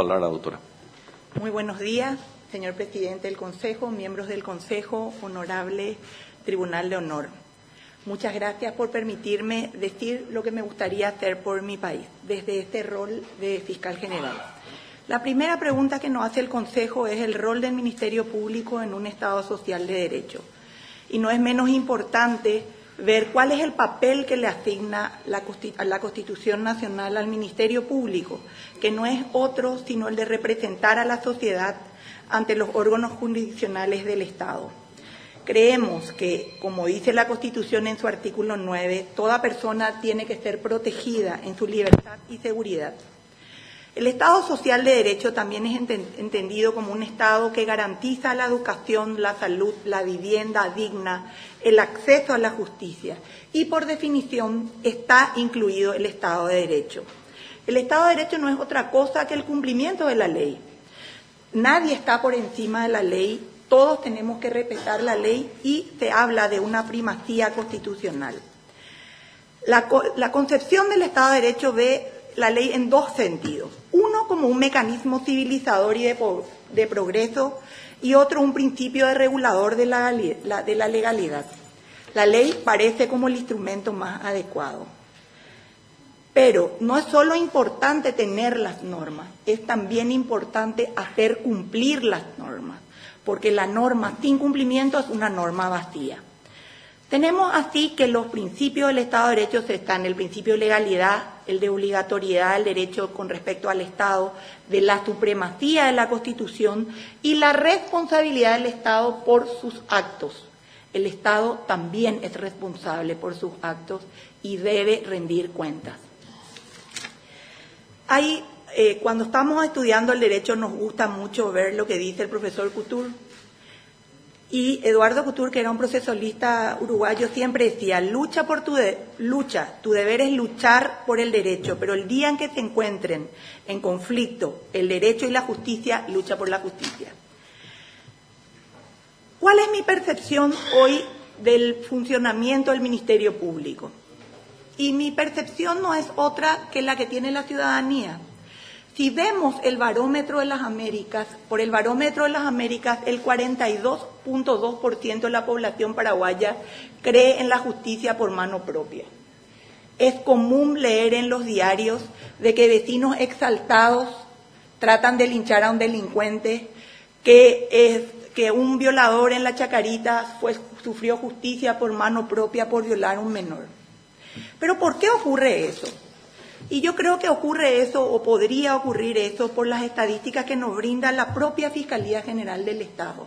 palabra, doctora. Muy buenos días, señor presidente del Consejo, miembros del Consejo, honorable Tribunal de Honor. Muchas gracias por permitirme decir lo que me gustaría hacer por mi país, desde este rol de fiscal general. La primera pregunta que nos hace el Consejo es el rol del Ministerio Público en un Estado social de derecho. Y no es menos importante ver cuál es el papel que le asigna la Constitución Nacional al Ministerio Público, que no es otro sino el de representar a la sociedad ante los órganos jurisdiccionales del Estado. Creemos que, como dice la Constitución en su artículo 9, toda persona tiene que ser protegida en su libertad y seguridad. El Estado social de derecho también es entendido como un Estado que garantiza la educación, la salud, la vivienda digna, el acceso a la justicia y, por definición, está incluido el Estado de Derecho. El Estado de Derecho no es otra cosa que el cumplimiento de la ley. Nadie está por encima de la ley, todos tenemos que respetar la ley y se habla de una primacía constitucional. La concepción del Estado de Derecho ve la ley en dos sentidos. Uno, como un mecanismo civilizador y de progreso, y otro, un principio de regulador de la legalidad. La ley parece como el instrumento más adecuado. Pero no es solo importante tener las normas, es también importante hacer cumplir las normas, porque la norma sin cumplimiento es una norma vacía. Tenemos así que los principios del Estado de Derecho están el principio de legalidad, el de obligatoriedad del derecho con respecto al Estado, de la supremacía de la Constitución y la responsabilidad del Estado por sus actos. El Estado también es responsable por sus actos y debe rendir cuentas. Cuando estamos estudiando el derecho nos gusta mucho ver lo que dice el profesor Couture. Y Eduardo Couture, que era un procesalista uruguayo, siempre decía, tu deber es luchar por el derecho, pero el día en que se encuentren en conflicto el derecho y la justicia, lucha por la justicia. ¿Cuál es mi percepción hoy del funcionamiento del Ministerio Público? Y mi percepción no es otra que la que tiene la ciudadanía. Si vemos el barómetro de las Américas, por el barómetro de las Américas, el 42.2% de la población paraguaya cree en la justicia por mano propia. Es común leer en los diarios de que vecinos exaltados tratan de linchar a un delincuente, que un violador en la Chacarita sufrió justicia por mano propia por violar a un menor. ¿Pero por qué ocurre eso? Y yo creo que ocurre eso, o podría ocurrir eso, por las estadísticas que nos brinda la propia Fiscalía General del Estado.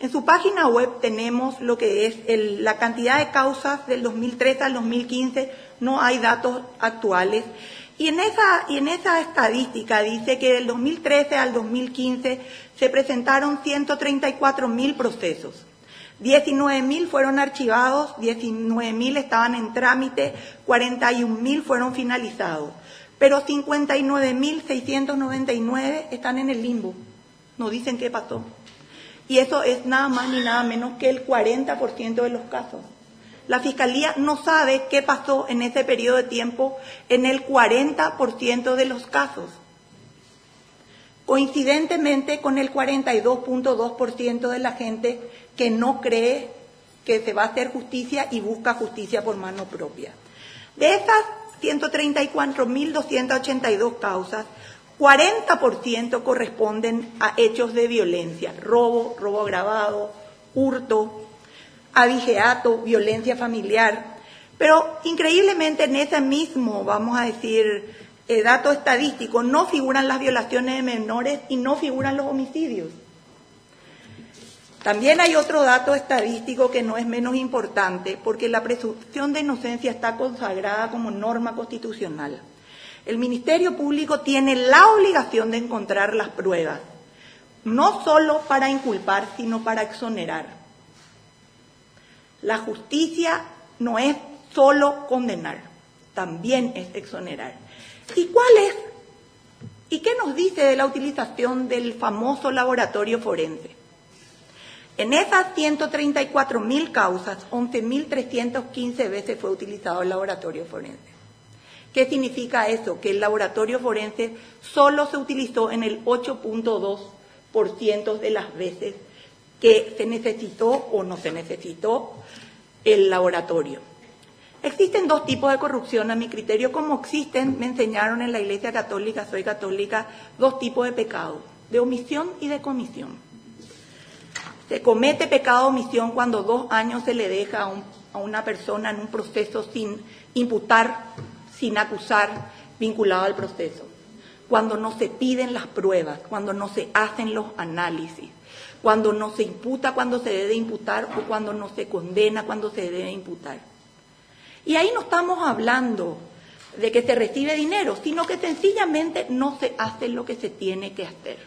En su página web tenemos lo que es la cantidad de causas del 2013 al 2015, no hay datos actuales. Y en esa estadística dice que del 2013 al 2015 se presentaron 134.000 procesos. 19.000 fueron archivados, 19.000 estaban en trámite, 41.000 fueron finalizados, pero 59.699 están en el limbo, no dicen qué pasó. Y eso es nada más ni nada menos que el 40% de los casos. La Fiscalía no sabe qué pasó en ese periodo de tiempo en el 40% de los casos. Coincidentemente con el 42.2% de la gente que no cree que se va a hacer justicia y busca justicia por mano propia. De esas 134.282 causas, 40% corresponden a hechos de violencia, robo agravado, hurto, abigeato, violencia familiar. Pero increíblemente en ese mismo, vamos a decir, dato estadístico, no figuran las violaciones de menores y no figuran los homicidios. También hay otro dato estadístico que no es menos importante, porque la presunción de inocencia está consagrada como norma constitucional. El Ministerio Público tiene la obligación de encontrar las pruebas, no solo para inculpar, sino para exonerar. La justicia no es solo condenar, también es exonerar. ¿Y cuál es? ¿Y qué nos dice de la utilización del famoso laboratorio forense? En esas 134.000 causas, 11.315 veces fue utilizado el laboratorio forense. ¿Qué significa eso? Que el laboratorio forense solo se utilizó en el 8.2% de las veces que se necesitó o no se necesitó el laboratorio. Existen dos tipos de corrupción, a mi criterio, como existen, me enseñaron en la Iglesia Católica, soy católica, dos tipos de pecado, de omisión y de comisión. Se comete pecado de omisión cuando 2 años se le deja a una persona en un proceso sin imputar, sin acusar, vinculado al proceso. Cuando no se piden las pruebas, cuando no se hacen los análisis, cuando no se imputa cuando se debe imputar o cuando no se condena cuando se debe imputar. Y ahí no estamos hablando de que se recibe dinero, sino que sencillamente no se hace lo que se tiene que hacer.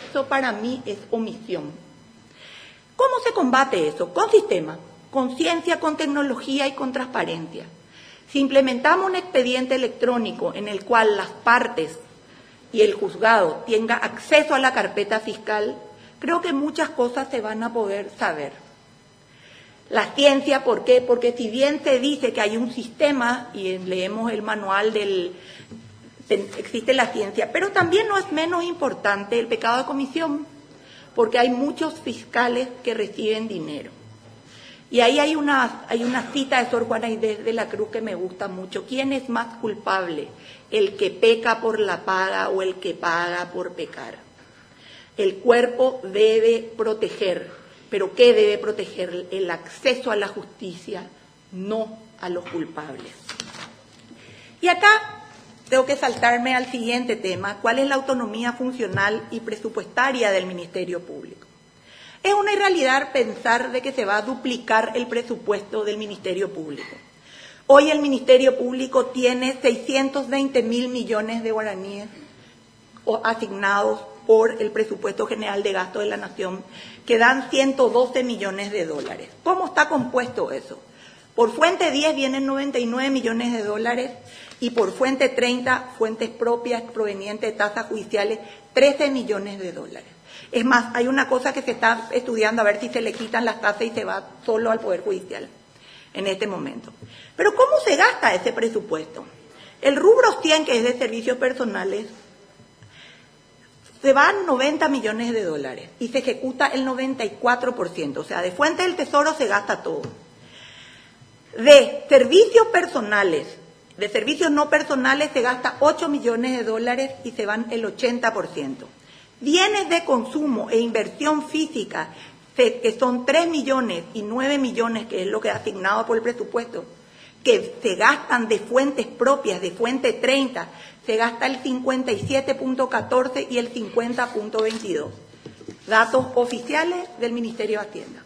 Eso para mí es omisión. ¿Cómo se combate eso? Con sistema, con ciencia, con tecnología y con transparencia. Si implementamos un expediente electrónico en el cual las partes y el juzgado tengan acceso a la carpeta fiscal, creo que muchas cosas se van a poder saber. La ciencia, ¿por qué? Porque si bien se dice que hay un sistema, y leemos el manual existe la ciencia, pero también no es menos importante el pecado de comisión, porque hay muchos fiscales que reciben dinero. Y ahí hay una cita de Sor Juana Inés de la Cruz que me gusta mucho. ¿Quién es más culpable? ¿El que peca por la paga o el que paga por pecar? El cuerpo debe proteger. ¿Pero qué debe proteger? El acceso a la justicia, no a los culpables. Y acá tengo que saltarme al siguiente tema. ¿Cuál es la autonomía funcional y presupuestaria del Ministerio Público? Es una irrealidad pensar de que se va a duplicar el presupuesto del Ministerio Público. Hoy el Ministerio Público tiene 620.000 millones de guaraníes asignados por el presupuesto general de gasto de la Nación, que dan 112 millones de dólares. ¿Cómo está compuesto eso? Por fuente 10 vienen 99 millones de dólares y por fuente 30, fuentes propias provenientes de tasas judiciales, 13 millones de dólares. Es más, hay una cosa que se está estudiando a ver si se le quitan las tasas y se va solo al Poder Judicial en este momento. Pero ¿cómo se gasta ese presupuesto? El rubro 100, que es de servicios personales, se van 90 millones de dólares y se ejecuta el 94%, o sea, de fuente del Tesoro se gasta todo. De servicios personales, de servicios no personales se gasta 8 millones de dólares y se van el 80%. Bienes de consumo e inversión física, que son 3 millones y 9 millones, que es lo que es asignado por el presupuesto, que se gastan de fuentes propias, de fuente 30, se gasta el 57.14 y el 50.22. Datos oficiales del Ministerio de Hacienda.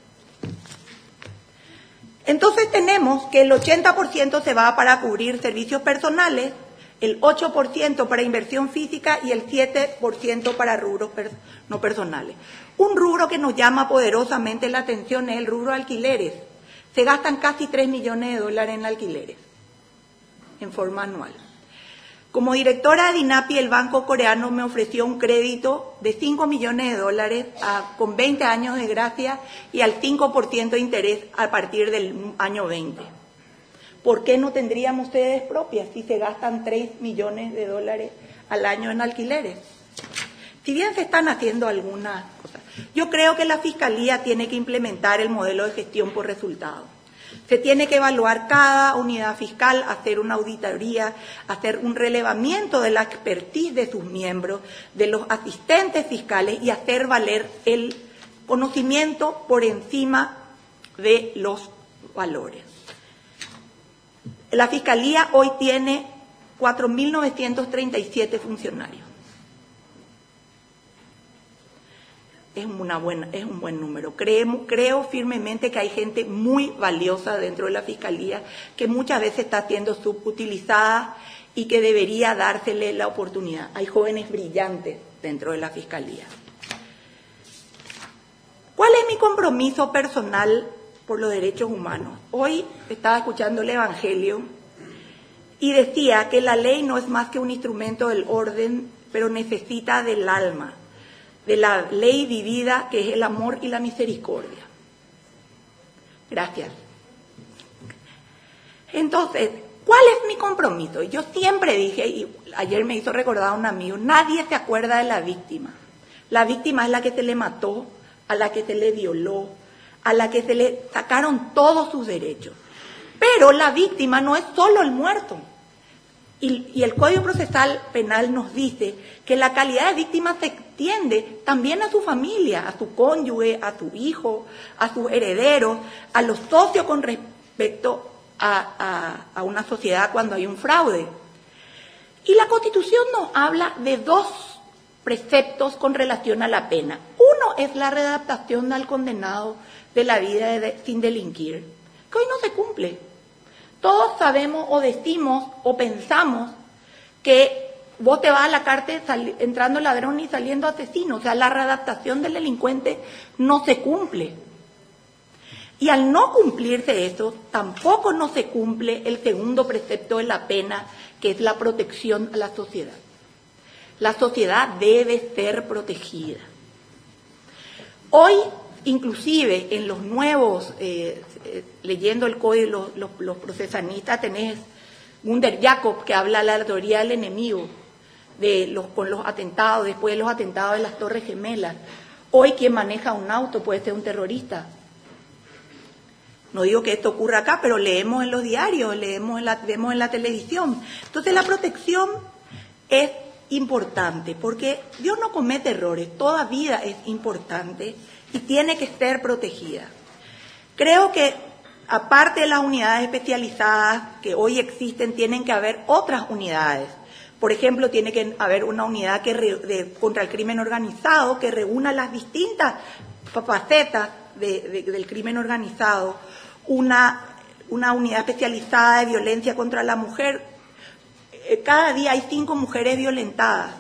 Entonces tenemos que el 80% se va para cubrir servicios personales, el 8% para inversión física y el 7% para rubros no personales. Un rubro que nos llama poderosamente la atención es el rubro de alquileres. Se gastan casi 3 millones de dólares en alquileres, en forma anual. Como directora de DINAPI, el banco coreano me ofreció un crédito de 5 millones de dólares con 20 años de gracia y al 5% de interés a partir del año 20. ¿Por qué no tendríamos sedes propias si se gastan 3 millones de dólares al año en alquileres? Si bien se están haciendo algunas cosas, yo creo que la Fiscalía tiene que implementar el modelo de gestión por resultados. Se tiene que evaluar cada unidad fiscal, hacer una auditoría, hacer un relevamiento de la expertise de sus miembros, de los asistentes fiscales y hacer valer el conocimiento por encima de los valores. La Fiscalía hoy tiene 4.937 funcionarios. Es un buen número. Creo firmemente que hay gente muy valiosa dentro de la Fiscalía que muchas veces está siendo subutilizada y que debería dársele la oportunidad. Hay jóvenes brillantes dentro de la Fiscalía. ¿Cuál es mi compromiso personal por los derechos humanos? Hoy estaba escuchando el Evangelio y decía que la ley no es más que un instrumento del orden, pero necesita del alma, de la ley vivida, que es el amor y la misericordia. Gracias. Entonces, ¿Cuál es mi compromiso? Yo siempre dije, y ayer me hizo recordar a un amigo, nadie se acuerda de la víctima. La víctima es la que se le mató, a la que se le violó, a la que se le sacaron todos sus derechos. Pero la víctima no es solo el muerto. Y el Código Procesal Penal nos dice que la calidad de víctima se extiende también a su familia, a su cónyuge, a su hijo, a sus herederos, a los socios con respecto a una sociedad cuando hay un fraude. Y la Constitución nos habla de dos preceptos con relación a la pena. Uno es la readaptación al condenado de la vida sin delinquir, que hoy no se cumple. Todos sabemos o decimos o pensamos que vos te vas a la cárcel entrando ladrón y saliendo asesino. O sea, la readaptación del delincuente no se cumple. Y al no cumplirse eso, tampoco no se cumple el segundo precepto de la pena, que es la protección a la sociedad. La sociedad debe ser protegida. Hoy, inclusive, en los nuevos, leyendo el código, los procesanistas, tenés Gunder Jacob, que habla de la teoría del enemigo, con los atentados, después de los atentados de las Torres Gemelas. Hoy quien maneja un auto puede ser un terrorista. No digo que esto ocurra acá, pero leemos en los diarios, vemos en la televisión. Entonces la protección es importante, porque Dios no comete errores, toda vida es importante y tiene que ser protegida. Creo que aparte de las unidades especializadas que hoy existen, tienen que haber otras unidades. Por ejemplo, tiene que haber una unidad contra el crimen organizado que reúna las distintas facetas del crimen organizado, una unidad especializada de violencia contra la mujer. Cada día hay 5 mujeres violentadas.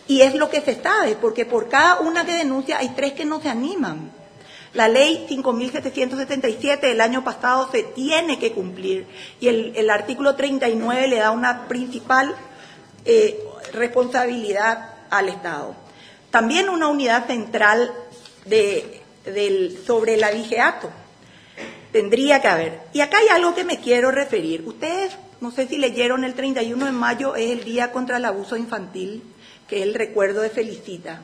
Y es lo que se sabe, porque por cada una que denuncia hay 3 que no se animan. La ley 5.777 del año pasado se tiene que cumplir y el artículo 39 le da una principal responsabilidad al Estado. También una unidad central sobre el abigeato. Tendría que haber. Y acá hay algo que me quiero referir. Ustedes, no sé si leyeron, el 31 de mayo es el Día contra el Abuso Infantil, que es el recuerdo de Felicita,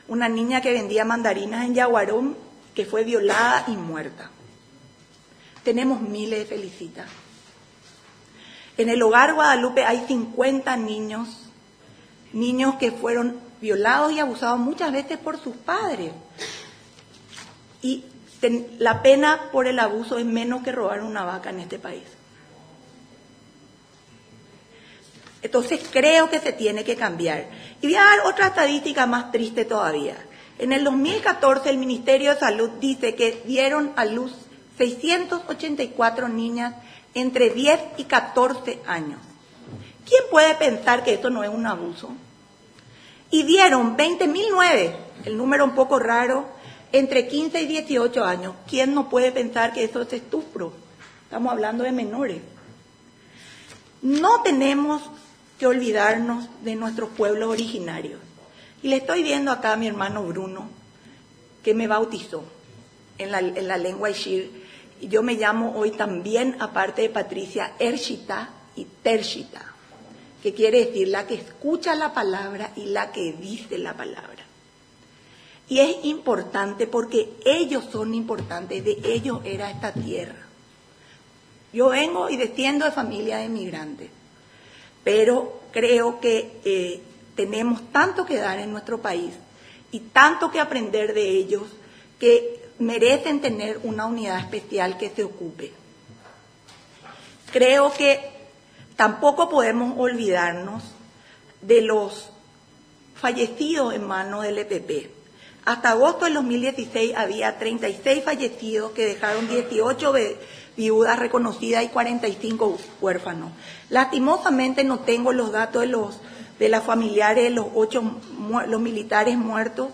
una niña que vendía mandarinas en Yaguarón, que fue violada y muerta. Tenemos miles de Felicitas. En el Hogar Guadalupe hay 50 niños que fueron violados y abusados muchas veces por sus padres. Y la pena por el abuso es menos que robar una vaca en este país. Entonces creo que se tiene que cambiar. Y voy a dar otra estadística más triste todavía. En el 2014 el Ministerio de Salud dice que dieron a luz 684 niñas entre 10 y 14 años. ¿Quién puede pensar que esto no es un abuso? Y dieron 20.009, el número un poco raro, entre 15 y 18 años. ¿Quién no puede pensar que eso es estupro? Estamos hablando de menores. No tenemos que olvidarnos de nuestros pueblos originarios. Y le estoy viendo acá a mi hermano Bruno, que me bautizó en la lengua Ishir. Y yo me llamo hoy también, aparte de Patricia, Ershita y Tershita, que quiere decir la que escucha la palabra y la que dice la palabra. Y es importante porque ellos son importantes, de ellos era esta tierra. Yo vengo y desciendo de familia de migrantes, pero creo que tenemos tanto que dar en nuestro país y tanto que aprender de ellos que merecen tener una unidad especial que se ocupe. Creo que tampoco podemos olvidarnos de los fallecidos en manos del EPP. Hasta agosto del 2016 había 36 fallecidos que dejaron 18 viudas reconocidas y 45 huérfanos. Lastimosamente no tengo los datos de las familiares de los militares muertos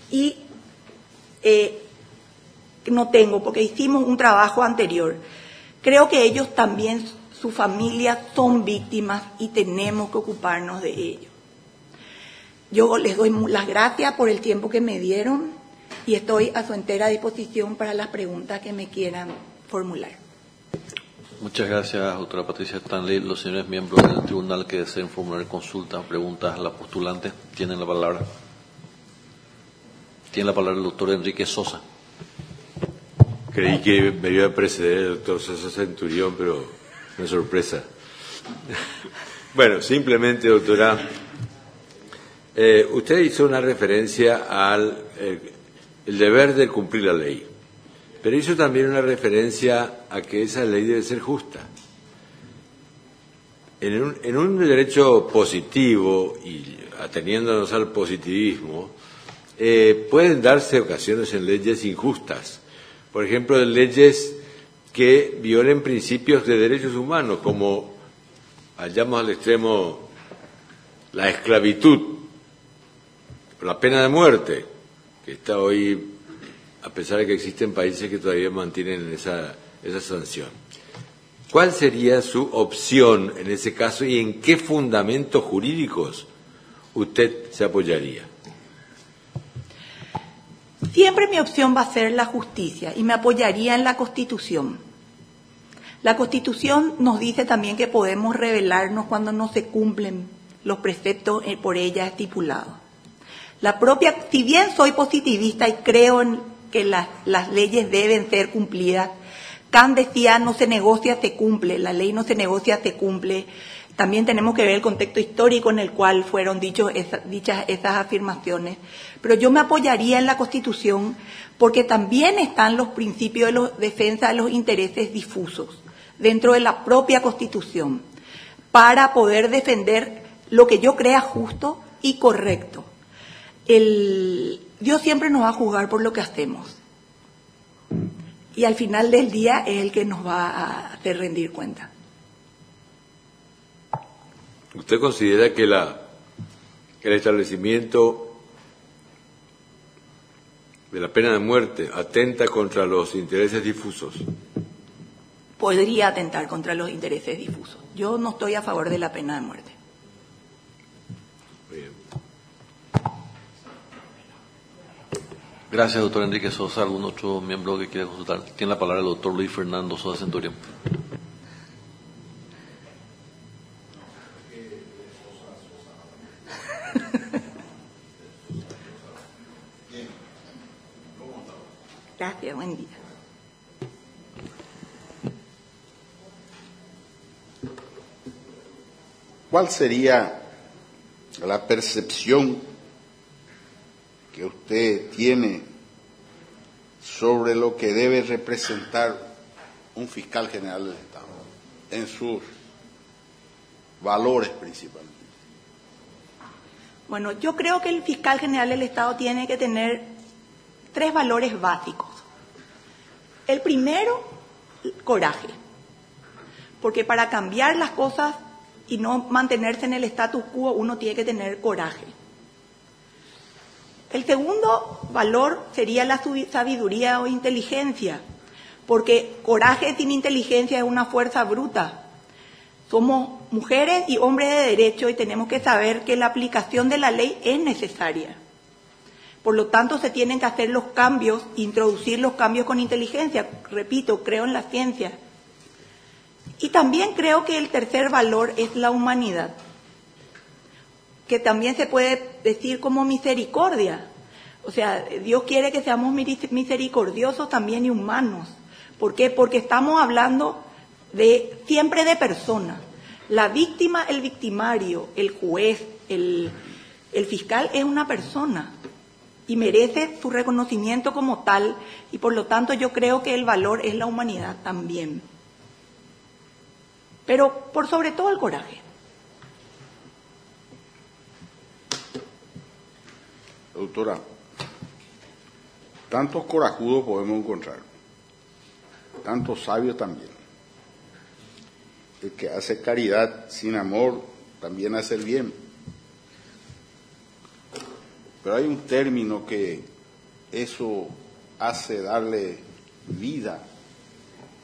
y no tengo porque hicimos un trabajo anterior. Creo que ellos también, sus familias son víctimas y tenemos que ocuparnos de ellos. Yo les doy las gracias por el tiempo que me dieron y estoy a su entera disposición para las preguntas que me quieran formular. Muchas gracias, doctora Patricia Stanley. Los señores miembros del tribunal que deseen formular consultas, preguntas a la postulante, tienen la palabra. Tiene la palabra el doctor Enrique Sosa. Creí que me iba a preceder el doctor Sosa Centurión, pero una sorpresa. Bueno, simplemente, doctora, usted hizo una referencia al el deber de cumplir la ley, pero hizo también una referencia a que esa ley debe ser justa. En un derecho positivo, y ateniéndonos al positivismo, pueden darse ocasiones en leyes injustas. Por ejemplo, en leyes que violen principios de derechos humanos, como hallamos al extremo la esclavitud, la pena de muerte, que está hoy, a pesar de que existen países que todavía mantienen esa sanción. ¿Cuál sería su opción en ese caso y en qué fundamentos jurídicos usted se apoyaría? Siempre mi opción va a ser la justicia y me apoyaría en la Constitución. La Constitución nos dice también que podemos rebelarnos cuando no se cumplen los preceptos por ella estipulados. Si bien soy positivista y creo en que las leyes deben ser cumplidas, Kant decía, no se negocia, se cumple, la ley no se negocia, se cumple. También tenemos que ver el contexto histórico en el cual fueron dichas esas afirmaciones. Pero yo me apoyaría en la Constitución porque también están los principios de defensa de los intereses difusos dentro de la propia Constitución para poder defender lo que yo crea justo y correcto. Dios siempre nos va a juzgar por lo que hacemos y al final del día es el que nos va a hacer rendir cuenta. ¿Usted considera que el establecimiento de la pena de muerte atenta contra los intereses difusos? Podría atentar contra los intereses difusos. Yo no estoy a favor de la pena de muerte. Bien. Gracias, doctor Enrique Sosa. ¿Algún otro miembro que quiera consultar? Tiene la palabra el doctor Luis Fernando Sosa Centurión. Gracias, buen día. ¿Cuál sería la percepción que usted tiene sobre lo que debe representar un fiscal general del Estado en sus valores principalmente? Bueno, yo creo que el fiscal general del Estado tiene que tener 3 valores básicos. El primero, coraje, porque para cambiar las cosas y no mantenerse en el status quo, uno tiene que tener coraje. El segundo valor sería la sabiduría o inteligencia, porque coraje sin inteligencia es una fuerza bruta. Somos mujeres y hombres de derecho y tenemos que saber que la aplicación de la ley es necesaria. Por lo tanto, se tienen que hacer los cambios, introducir los cambios con inteligencia. Repito, creo en la ciencia. Y también creo que el tercer valor es la humanidad, que también se puede decir como misericordia. O sea, Dios quiere que seamos misericordiosos también y humanos. ¿Por qué? Porque estamos hablando siempre de personas. La víctima, el victimario, el juez, el fiscal es una persona y merece su reconocimiento como tal, y por lo tanto yo creo que el valor es la humanidad también. Pero por sobre todo el coraje. Doctora, tantos corajudos podemos encontrar, tantos sabios también. El que hace caridad sin amor también hace el bien. Pero hay un término que eso hace darle vida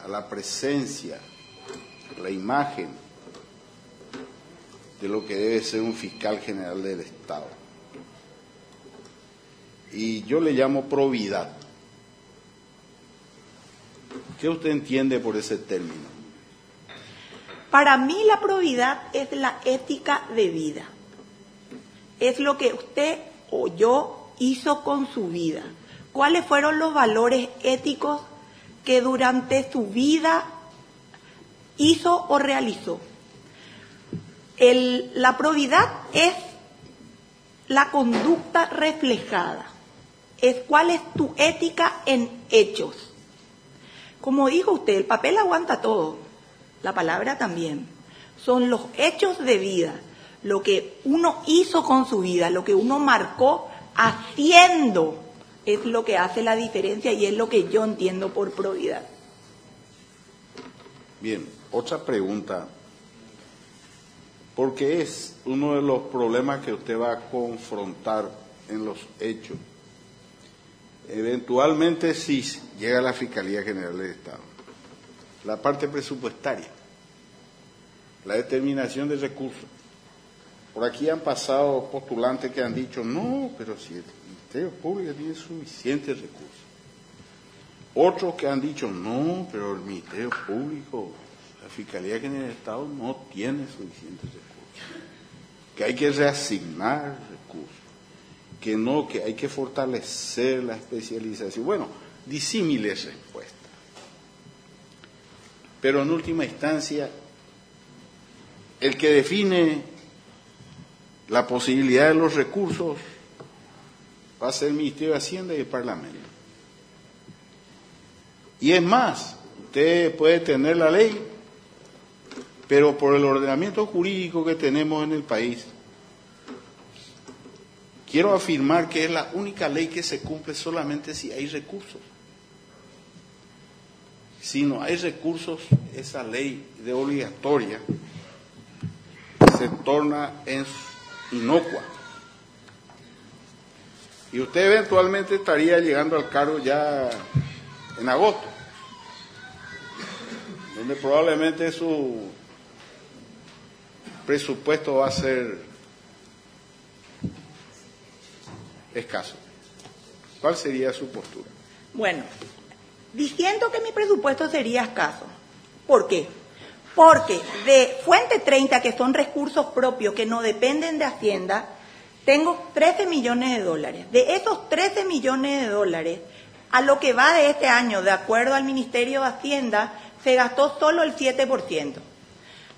a la presencia, a la imagen de lo que debe ser un fiscal general del Estado. Y yo le llamo probidad. ¿Qué usted entiende por ese término? Para mí la probidad es la ética de vida. Es lo que usted o yo hizo con su vida. ¿Cuáles fueron los valores éticos que durante su vida hizo o realizó? La probidad es la conducta reflejada. Es cuál es tu ética en hechos. Como dijo usted, el papel aguanta todo, la palabra también. Son los hechos de vida, lo que uno hizo con su vida, lo que uno marcó haciendo, es lo que hace la diferencia y es lo que yo entiendo por probidad. Bien, otra pregunta, porque es uno de los problemas que usted va a confrontar en los hechos. Eventualmente, si llega a la Fiscalía General del Estado, la parte presupuestaria, la determinación de recursos. Por aquí han pasado postulantes que han dicho, no, pero si el Ministerio Público tiene suficientes recursos. Otros que han dicho, no, pero el Ministerio Público, la Fiscalía General del Estado no tiene suficientes recursos, que hay que reasignar recursos, que no, que hay que fortalecer la especialización. Bueno, disímiles respuestas. Pero en última instancia, el que define la posibilidad de los recursos va a ser el Ministerio de Hacienda y el Parlamento. Y es más, usted puede tener la ley, pero por el ordenamiento jurídico que tenemos en el país, quiero afirmar que es la única ley que se cumple solamente si hay recursos. Si no hay recursos, esa ley de obligatoria se torna inocua. Y usted eventualmente estaría llegando al cargo ya en agosto, donde probablemente su presupuesto va a ser escaso. ¿Cuál sería su postura? Bueno, diciendo que mi presupuesto sería escaso. ¿Por qué? Porque de Fuente 30, que son recursos propios que no dependen de Hacienda, tengo 13 millones de dólares. De esos 13 millones de dólares, a lo que va de este año, de acuerdo al Ministerio de Hacienda, se gastó solo el 7%.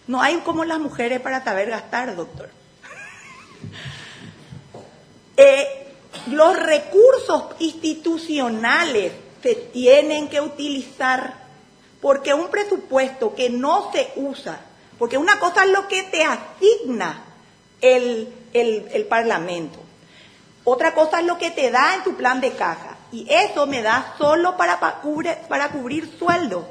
No hay como las mujeres para saber gastar, doctor. Los recursos institucionales se tienen que utilizar, porque un presupuesto que no se usa, porque una cosa es lo que te asigna el Parlamento, otra cosa es lo que te da en tu plan de caja, y eso me da solo para cubrir sueldos.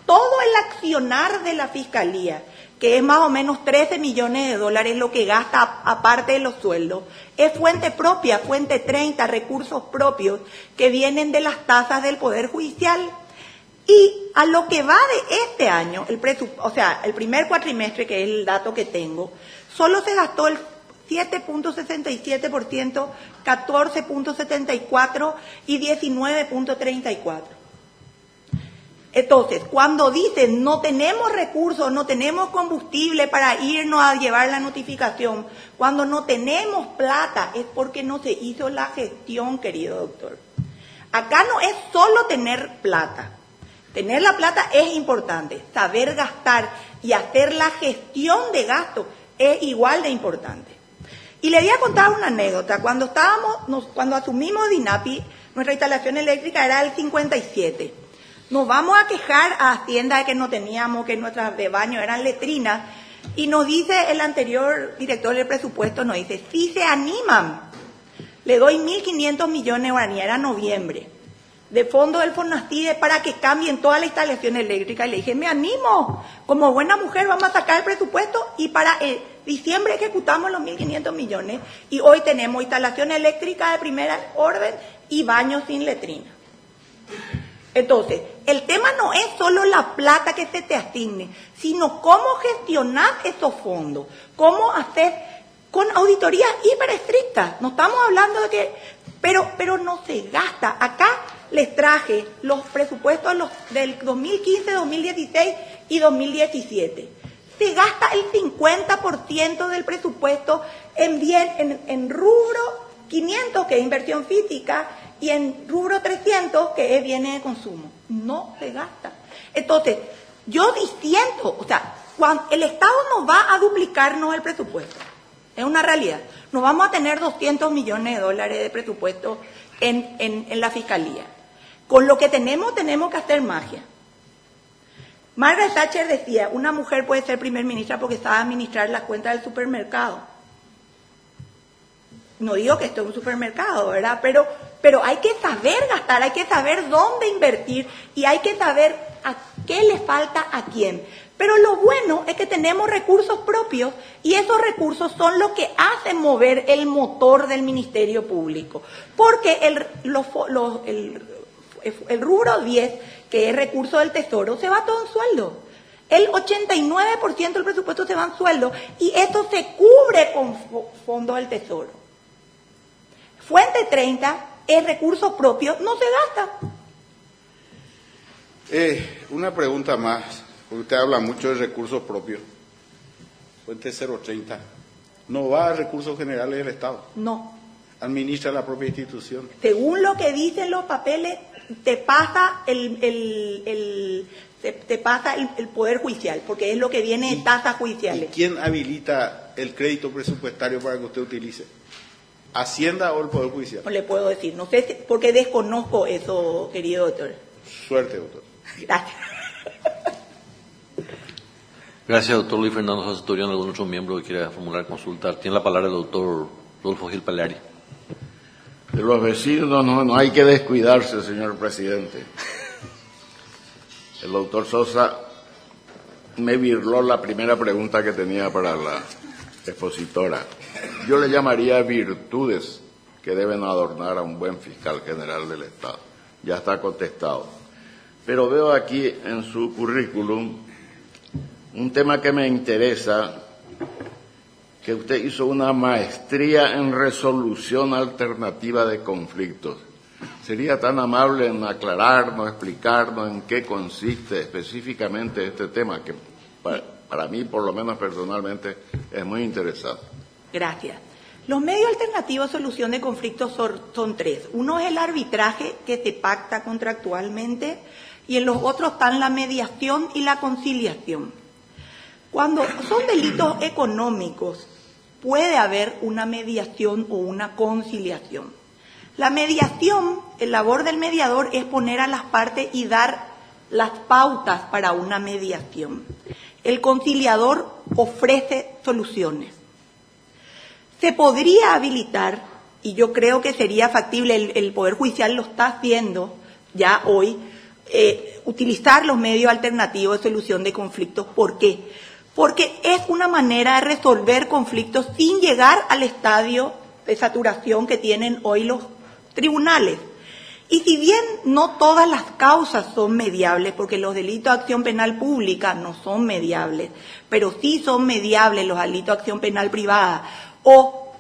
Todo el accionar de la Fiscalía, que es más o menos 13 millones de dólares lo que gasta aparte de los sueldos, es fuente propia, Fuente 30, recursos propios que vienen de las tasas del Poder Judicial. Y a lo que va de este año, el primer cuatrimestre, que es el dato que tengo, solo se gastó el 7.67%, 14.74% y 19.34%. Entonces, cuando dicen no tenemos recursos, no tenemos combustible para irnos a llevar la notificación, cuando no tenemos plata, es porque no se hizo la gestión, querido doctor. Acá no es solo tener plata. Tener la plata es importante. Saber gastar y hacer la gestión de gasto es igual de importante. Y le voy a contar una anécdota. Cuando asumimos DINAPI, nuestra instalación eléctrica era el 57. Nos vamos a quejar a Hacienda de que no teníamos, que nuestras de baño eran letrinas, y nos dice el anterior director del presupuesto, nos dice, si se animan, le doy 1.500 millones de guaraníes, era noviembre, de fondo del FONACIDE para que cambien toda la instalación eléctrica. Y le dije, me animo, como buena mujer vamos a sacar el presupuesto y para diciembre ejecutamos los 1.500 millones y hoy tenemos instalación eléctrica de primera orden y baños sin letrina. Entonces, el tema no es solo la plata que se te asigne, sino cómo gestionar esos fondos, cómo hacer con auditorías hiper estrictas. No estamos hablando de que, pero no se gasta. Acá les traje los presupuestos del 2015, 2016 y 2017. se gasta el 50% del presupuesto en rubro 500, que es inversión física, y en rubro 300, que es bienes de consumo. No se gasta. Entonces, yo disiento, o sea, cuando el Estado no va a duplicarnos el presupuesto, es una realidad. No vamos a tener 200 millones de dólares de presupuesto en la Fiscalía. Con lo que tenemos que hacer magia. Margaret Thatcher decía, una mujer puede ser primer ministra porque sabe administrar las cuentas del supermercado. No digo que esto es un supermercado, ¿verdad? Pero hay que saber gastar, hay que saber dónde invertir y hay que saber a qué le falta a quién. Pero lo bueno es que tenemos recursos propios y esos recursos son los que hacen mover el motor del Ministerio Público. Porque el rubro 10, que es recurso del Tesoro, se va todo en sueldo. El 89% del presupuesto se va en sueldo y esto se cubre con fondos del Tesoro. Fuente 30 es recurso propio, no se gasta. Una pregunta más, porque usted habla mucho de recursos propios. Fuente 030, ¿no va a recursos generales del Estado? No. ¿Administra la propia institución? Según lo que dicen los papeles, te pasa el Poder Judicial, porque es lo que viene de tasas judiciales. ¿Y quién habilita el crédito presupuestario para que usted utilice? ¿Hacienda o el Poder Judicial? No le puedo decir, no sé, porque desconozco eso, querido doctor. Suerte, doctor. Gracias. Gracias, doctor Luis Fernando Sánchez Toriano. ¿Algún otro miembro que quiera formular consulta? Tiene la palabra el doctor Rodolfo Gil Paleari. De los vecinos no hay que descuidarse, señor presidente. El doctor Sosa me virló la primera pregunta que tenía para la expositora. Yo le llamaría virtudes que deben adornar a un buen fiscal general del Estado. Ya está contestado. Pero veo aquí en su currículum un tema que me interesa, que usted hizo una maestría en resolución alternativa de conflictos. ¿Sería tan amable en aclararnos, explicarnos en qué consiste específicamente este tema, que para mí, por lo menos personalmente, es muy interesante? Gracias. Los medios alternativos de solución de conflictos son tres. Uno es el arbitraje, que se pacta contractualmente, y en los otros están la mediación y la conciliación. Cuando son delitos económicos, puede haber una mediación o una conciliación. La mediación, el labor del mediador es poner a las partes y dar las pautas para una mediación. El conciliador ofrece soluciones. Se podría habilitar, y yo creo que sería factible, el Poder Judicial lo está haciendo ya hoy, utilizar los medios alternativos de solución de conflictos. ¿Por qué? Porque es una manera de resolver conflictos sin llegar al estadio de saturación que tienen hoy los tribunales. Y si bien no todas las causas son mediables, porque los delitos de acción penal pública no son mediables, pero sí son mediables los delitos de acción penal privada, o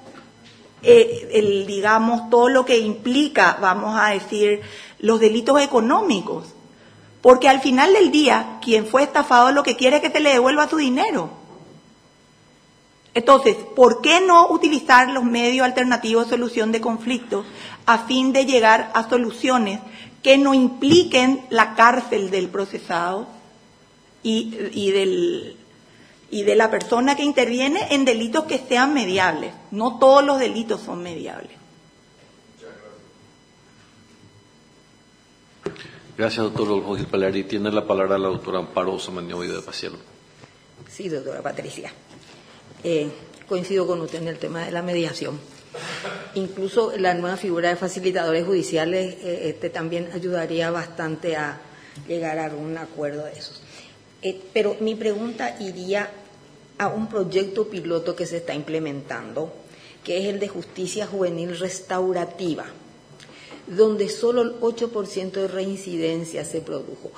digamos todo lo que implica, vamos a decir, los delitos económicos. Porque al final del día, quien fue estafado lo que quiere es que se le devuelva su dinero. Entonces, ¿por qué no utilizar los medios alternativos de solución de conflictos a fin de llegar a soluciones que no impliquen la cárcel del procesado y de la persona que interviene en delitos que sean mediables? No todos los delitos son mediables. Gracias, doctor Rodolfo Gil Paleari. Tiene la palabra la doctora Amparo Samaniego de Pacielo. Sí, doctora Patricia. Coincido con usted en el tema de la mediación. Incluso la nueva figura de facilitadores judiciales también ayudaría bastante a llegar a algún acuerdo de esos. Pero mi pregunta iría a un proyecto piloto que se está implementando, que es el de justicia juvenil restaurativa, donde solo el 8% de reincidencia se produjo.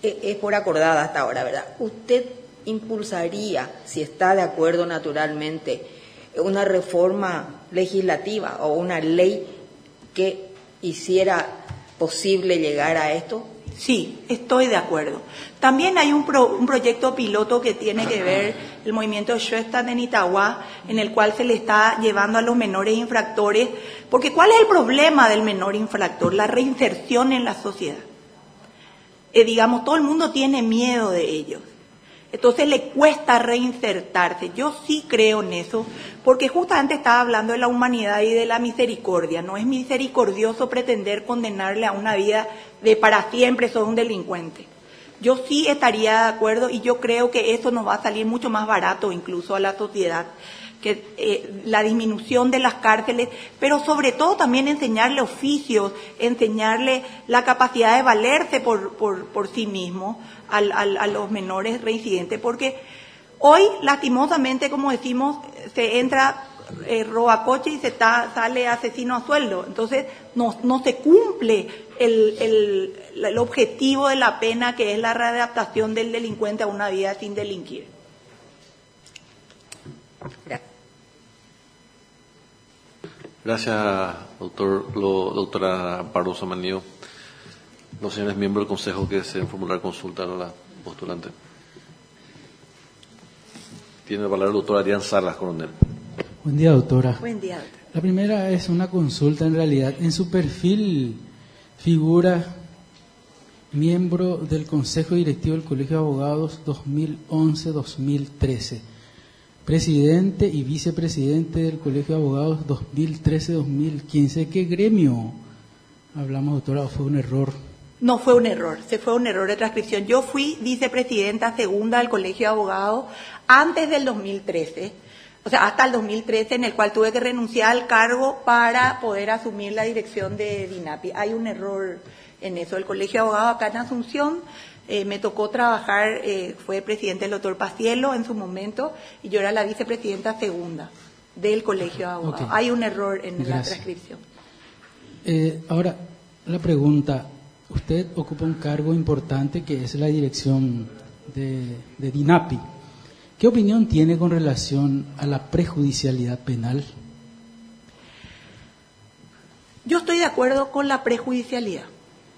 Es por acordada hasta ahora, ¿verdad? ¿Usted impulsaría, si está de acuerdo naturalmente, una reforma legislativa o una ley que hiciera posible llegar a esto? Sí, estoy de acuerdo. También hay un proyecto piloto que tiene que ver el movimiento Schoenstatt en Itagua, en el cual se le está llevando a los menores infractores, porque ¿cuál es el problema del menor infractor? La reinserción en la sociedad. Digamos, todo el mundo tiene miedo de ellos. Entonces le cuesta reinsertarse. Yo sí creo en eso, porque justamente estaba hablando de la humanidad y de la misericordia. No es misericordioso pretender condenarle a una vida de para siempre, sos un delincuente. Yo sí estaría de acuerdo y yo creo que eso nos va a salir mucho más barato incluso a la sociedad, que la disminución de las cárceles, pero sobre todo también enseñarle oficios, enseñarle la capacidad de valerse por sí mismo a los menores reincidentes, porque hoy lastimosamente, como decimos, se entra roba coche y sale asesino a sueldo, entonces no se cumple el objetivo de la pena, que es la readaptación del delincuente a una vida sin delinquir. Gracias, doctora Amparo Samaniego. Los señores miembros del Consejo que deseen formular consulta a la postulante. Tiene la palabra el doctor Adrián Salas, coronel. Buen día, doctora. Buen día, doctora. La primera es una consulta en realidad. En su perfil figura miembro del Consejo Directivo del Colegio de Abogados 2011-2013. Presidente y vicepresidente del Colegio de Abogados 2013-2015. ¿De qué gremio hablamos, doctora, o fue un error? No fue un error, se fue un error de transcripción. Yo fui vicepresidenta segunda del Colegio de Abogados antes del 2013, o sea, hasta el 2013, en el cual tuve que renunciar al cargo para poder asumir la dirección de DINAPI. Hay un error en eso. El Colegio de Abogados acá en Asunción, me tocó trabajar, fue presidente el doctor Pacielo en su momento, y yo era la vicepresidenta segunda del Colegio de Abogados. Okay. Hay un error en Gracias. la transcripción. Ahora, la pregunta, usted ocupa un cargo importante que es la dirección de DINAPI. ¿Qué opinión tiene con relación a la prejudicialidad penal? Yo estoy de acuerdo con la prejudicialidad.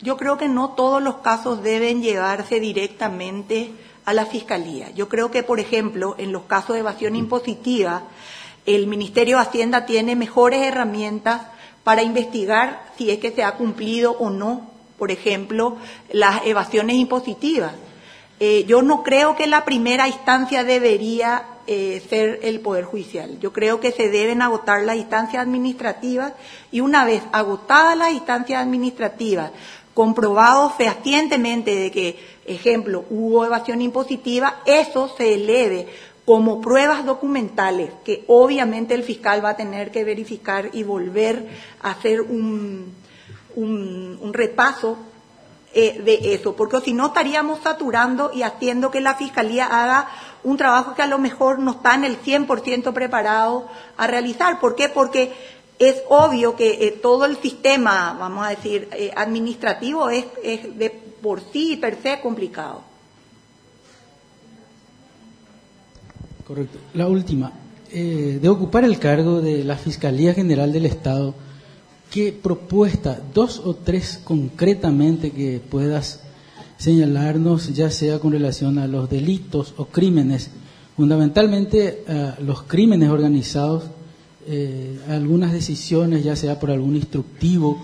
Yo creo que no todos los casos deben llevarse directamente a la Fiscalía. Yo creo que, por ejemplo, en los casos de evasión impositiva, el Ministerio de Hacienda tiene mejores herramientas para investigar si es que se ha cumplido o no, por ejemplo, las evasiones impositivas. Yo no creo que la primera instancia debería ser el Poder Judicial. Yo creo que se deben agotar las instancias administrativas, y una vez agotadas las instancias administrativas, comprobado fehacientemente de que, ejemplo, hubo evasión impositiva, eso se eleve como pruebas documentales que obviamente el fiscal va a tener que verificar y volver a hacer un repaso de eso, porque si no estaríamos saturando y haciendo que la Fiscalía haga un trabajo que a lo mejor no está en el 100% preparado a realizar. ¿Por qué? Porque es obvio que todo el sistema, vamos a decir, administrativo es de por sí per se complicado. Correcto. La última, de ocupar el cargo de la Fiscalía General del Estado, ¿qué propuesta, 2 o 3 concretamente, que puedas señalarnos, ya sea con relación a los delitos o crímenes, fundamentalmente los crímenes organizados, algunas decisiones, ya sea por algún instructivo,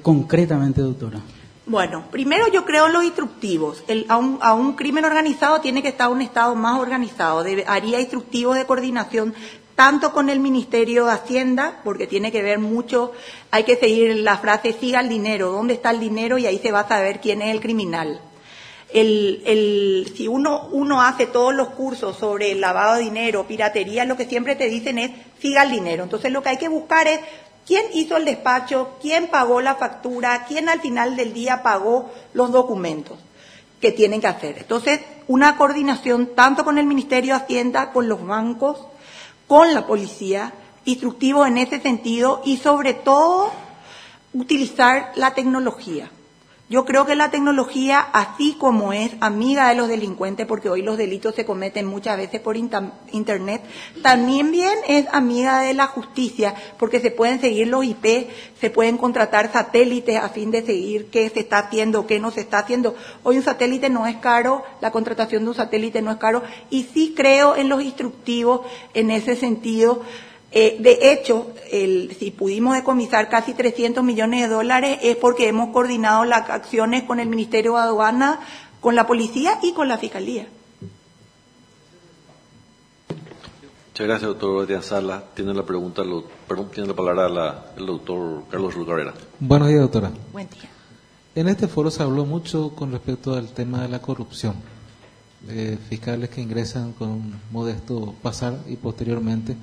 concretamente, doctora? Bueno, primero yo creo en los instructivos. A un crimen organizado tiene que estar un Estado más organizado. Haría instructivos de coordinación tanto con el Ministerio de Hacienda, porque tiene que ver mucho, hay que seguir la frase, siga el dinero, ¿dónde está el dinero? Y ahí se va a saber quién es el criminal. Si uno hace todos los cursos sobre el lavado de dinero, piratería, lo que siempre te dicen es, siga el dinero. Entonces lo que hay que buscar es quién hizo el despacho, quién pagó la factura, quién al final del día pagó los documentos que tienen que hacer. Entonces, una coordinación tanto con el Ministerio de Hacienda, con los bancos, con la policía, instructivo en ese sentido, y sobre todo utilizar la tecnología. Yo creo que la tecnología, así como es amiga de los delincuentes, porque hoy los delitos se cometen muchas veces por Internet, también bien es amiga de la justicia, porque se pueden seguir los IP, se pueden contratar satélites a fin de seguir qué se está haciendo, qué no se está haciendo. Hoy un satélite no es caro, la contratación de un satélite no es caro, y sí creo en los instructivos en ese sentido. De hecho, si pudimos decomisar casi 300 millones de dólares es porque hemos coordinado las acciones con el Ministerio de Aduana, con la Policía y con la Fiscalía. Muchas gracias, doctor Adrián Sala. Tiene la palabra el doctor Carlos Ruiz Cabrera. Buenos días, doctora. Buen día. En este foro se habló mucho con respecto al tema de la corrupción. Fiscales que ingresan con un modesto pasar y posteriormente,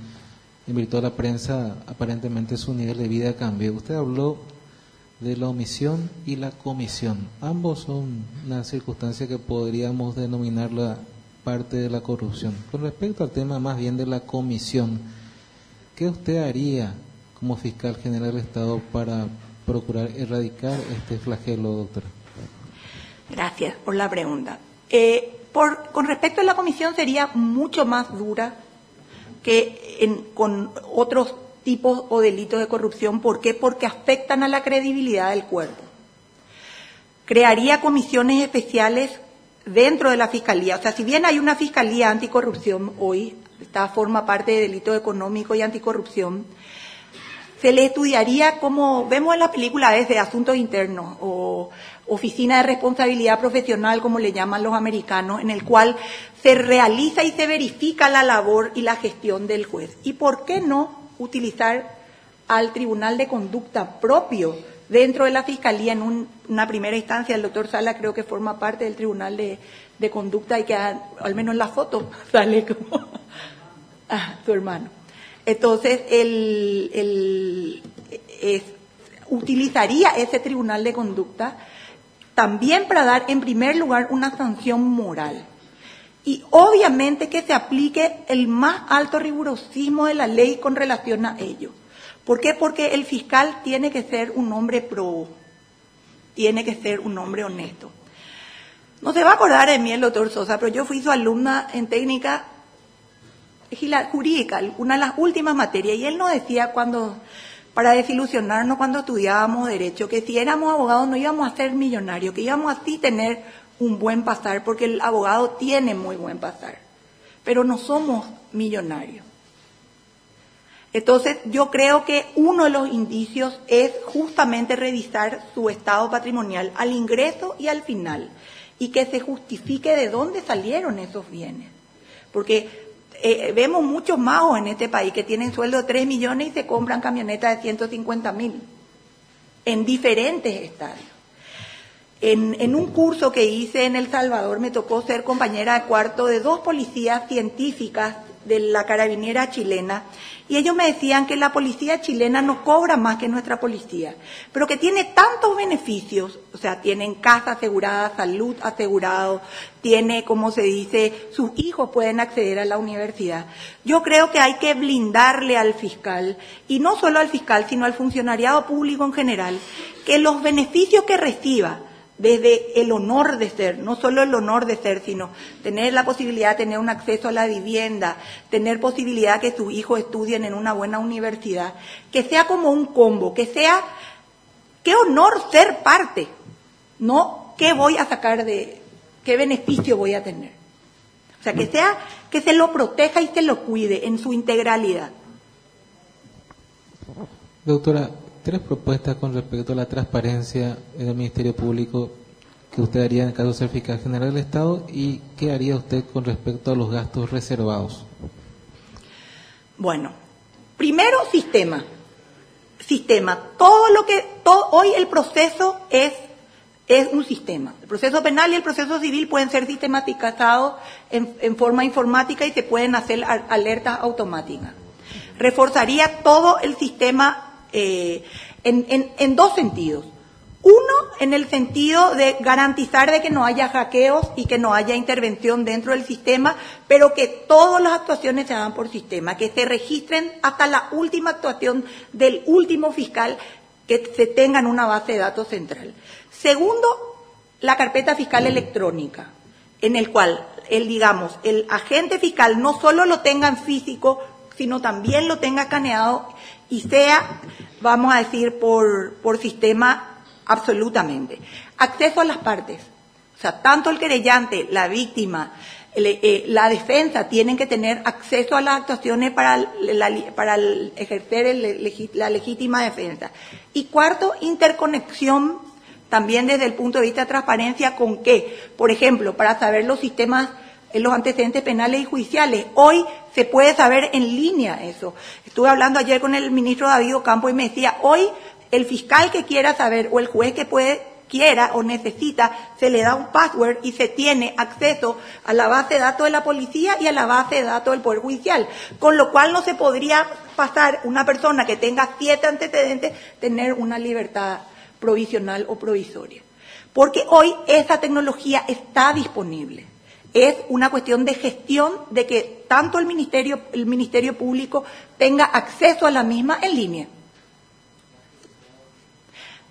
en virtud de la prensa, aparentemente su nivel de vida cambia. Usted habló de la omisión y la comisión. Ambos son una circunstancia que podríamos denominarla parte de la corrupción. Con respecto al tema más bien de la comisión, ¿qué usted haría como fiscal general del Estado para procurar erradicar este flagelo, doctora? Gracias por la pregunta. Con respecto a la comisión sería mucho más dura que con otros tipos o delitos de corrupción. ¿Por qué? Porque afectan a la credibilidad del cuerpo. Crearía comisiones especiales dentro de la Fiscalía. O sea, si bien hay una Fiscalía anticorrupción hoy, esta forma parte de delito económico y anticorrupción, se le estudiaría, como vemos en la película, desde asuntos internos o oficina de responsabilidad profesional, como le llaman los americanos, en el cual se realiza y se verifica la labor y la gestión del juez. ¿Y por qué no utilizar al Tribunal de Conducta propio dentro de la Fiscalía en una primera instancia? El doctor Sala creo que forma parte del Tribunal de Conducta y que al menos en la foto sale como su hermano. Entonces, utilizaría ese Tribunal de Conducta también para dar, en primer lugar, una sanción moral. Y obviamente que se aplique el más alto rigurosismo de la ley con relación a ello. ¿Por qué? Porque el fiscal tiene que ser un hombre probo, tiene que ser un hombre honesto. No se va a acordar de mí el doctor Sosa, pero yo fui su alumna en técnica jurídica, una de las últimas materias, y él nos decía para desilusionarnos cuando estudiábamos Derecho, que si éramos abogados no íbamos a ser millonarios, que íbamos así tener un buen pasar, porque el abogado tiene muy buen pasar, pero no somos millonarios. Entonces, yo creo que uno de los indicios es justamente revisar su estado patrimonial al ingreso y al final, y que se justifique de dónde salieron esos bienes. Porque vemos muchos magos en este país que tienen sueldo de 3 millones y se compran camionetas de 150.000 en diferentes estadios. En un curso que hice en El Salvador me tocó ser compañera de cuarto de 2 policías científicas de la carabinera chilena, y ellos me decían que la policía chilena no cobra más que nuestra policía, pero que tiene tantos beneficios, o sea, tienen casa asegurada, salud asegurado, tiene, como se dice, sus hijos pueden acceder a la universidad. Yo creo que hay que blindarle al fiscal, y no solo al fiscal, sino al funcionariado público en general, que los beneficios que reciba, desde el honor de ser, no solo el honor de ser, sino tener la posibilidad de tener un acceso a la vivienda, tener posibilidad de que sus hijos estudien en una buena universidad, que sea como un combo, que sea, qué honor ser parte, no qué voy a sacar qué beneficio voy a tener. O sea, que sea, que se lo proteja y se lo cuide en su integralidad. Doctora, 3 propuestas con respecto a la transparencia en el Ministerio Público que usted haría en el caso de ser fiscal general del Estado, y qué haría usted con respecto a los gastos reservados. Bueno, primero sistema. Hoy el proceso es un sistema. El proceso penal y el proceso civil pueden ser sistematizados en forma informática y se pueden hacer alertas automáticas. Reforzaría todo el sistema en 2 sentidos. Uno, en el sentido de garantizar de que no haya hackeos y que no haya intervención dentro del sistema, pero que todas las actuaciones se hagan por sistema, que se registren hasta la última actuación del último fiscal que se tenga en una base de datos central. Segundo, la carpeta fiscal electrónica, en el cual el agente fiscal no solo lo tenga en físico, sino también lo tenga escaneado y sea, vamos a decir, por sistema absolutamente. Acceso a las partes. O sea, tanto el querellante, la víctima, la defensa tienen que tener acceso a las actuaciones para ejercer la legítima defensa. Y cuarto, interconexión también desde el punto de vista de transparencia con qué. Por ejemplo, para saber los sistemas, los antecedentes penales y judiciales. Hoy se puede saber en línea eso. Estuve hablando ayer con el ministro David Ocampo y me decía, hoy el fiscal que quiera saber o el juez que quiera o necesita, se le da un password y se tiene acceso a la base de datos de la policía y a la base de datos del Poder Judicial. Con lo cual no se podría pasar una persona que tenga 7 antecedentes, tener una libertad provisional o provisoria. Porque hoy esa tecnología está disponible. Es una cuestión de gestión de que tanto el Ministerio Público tenga acceso a la misma en línea.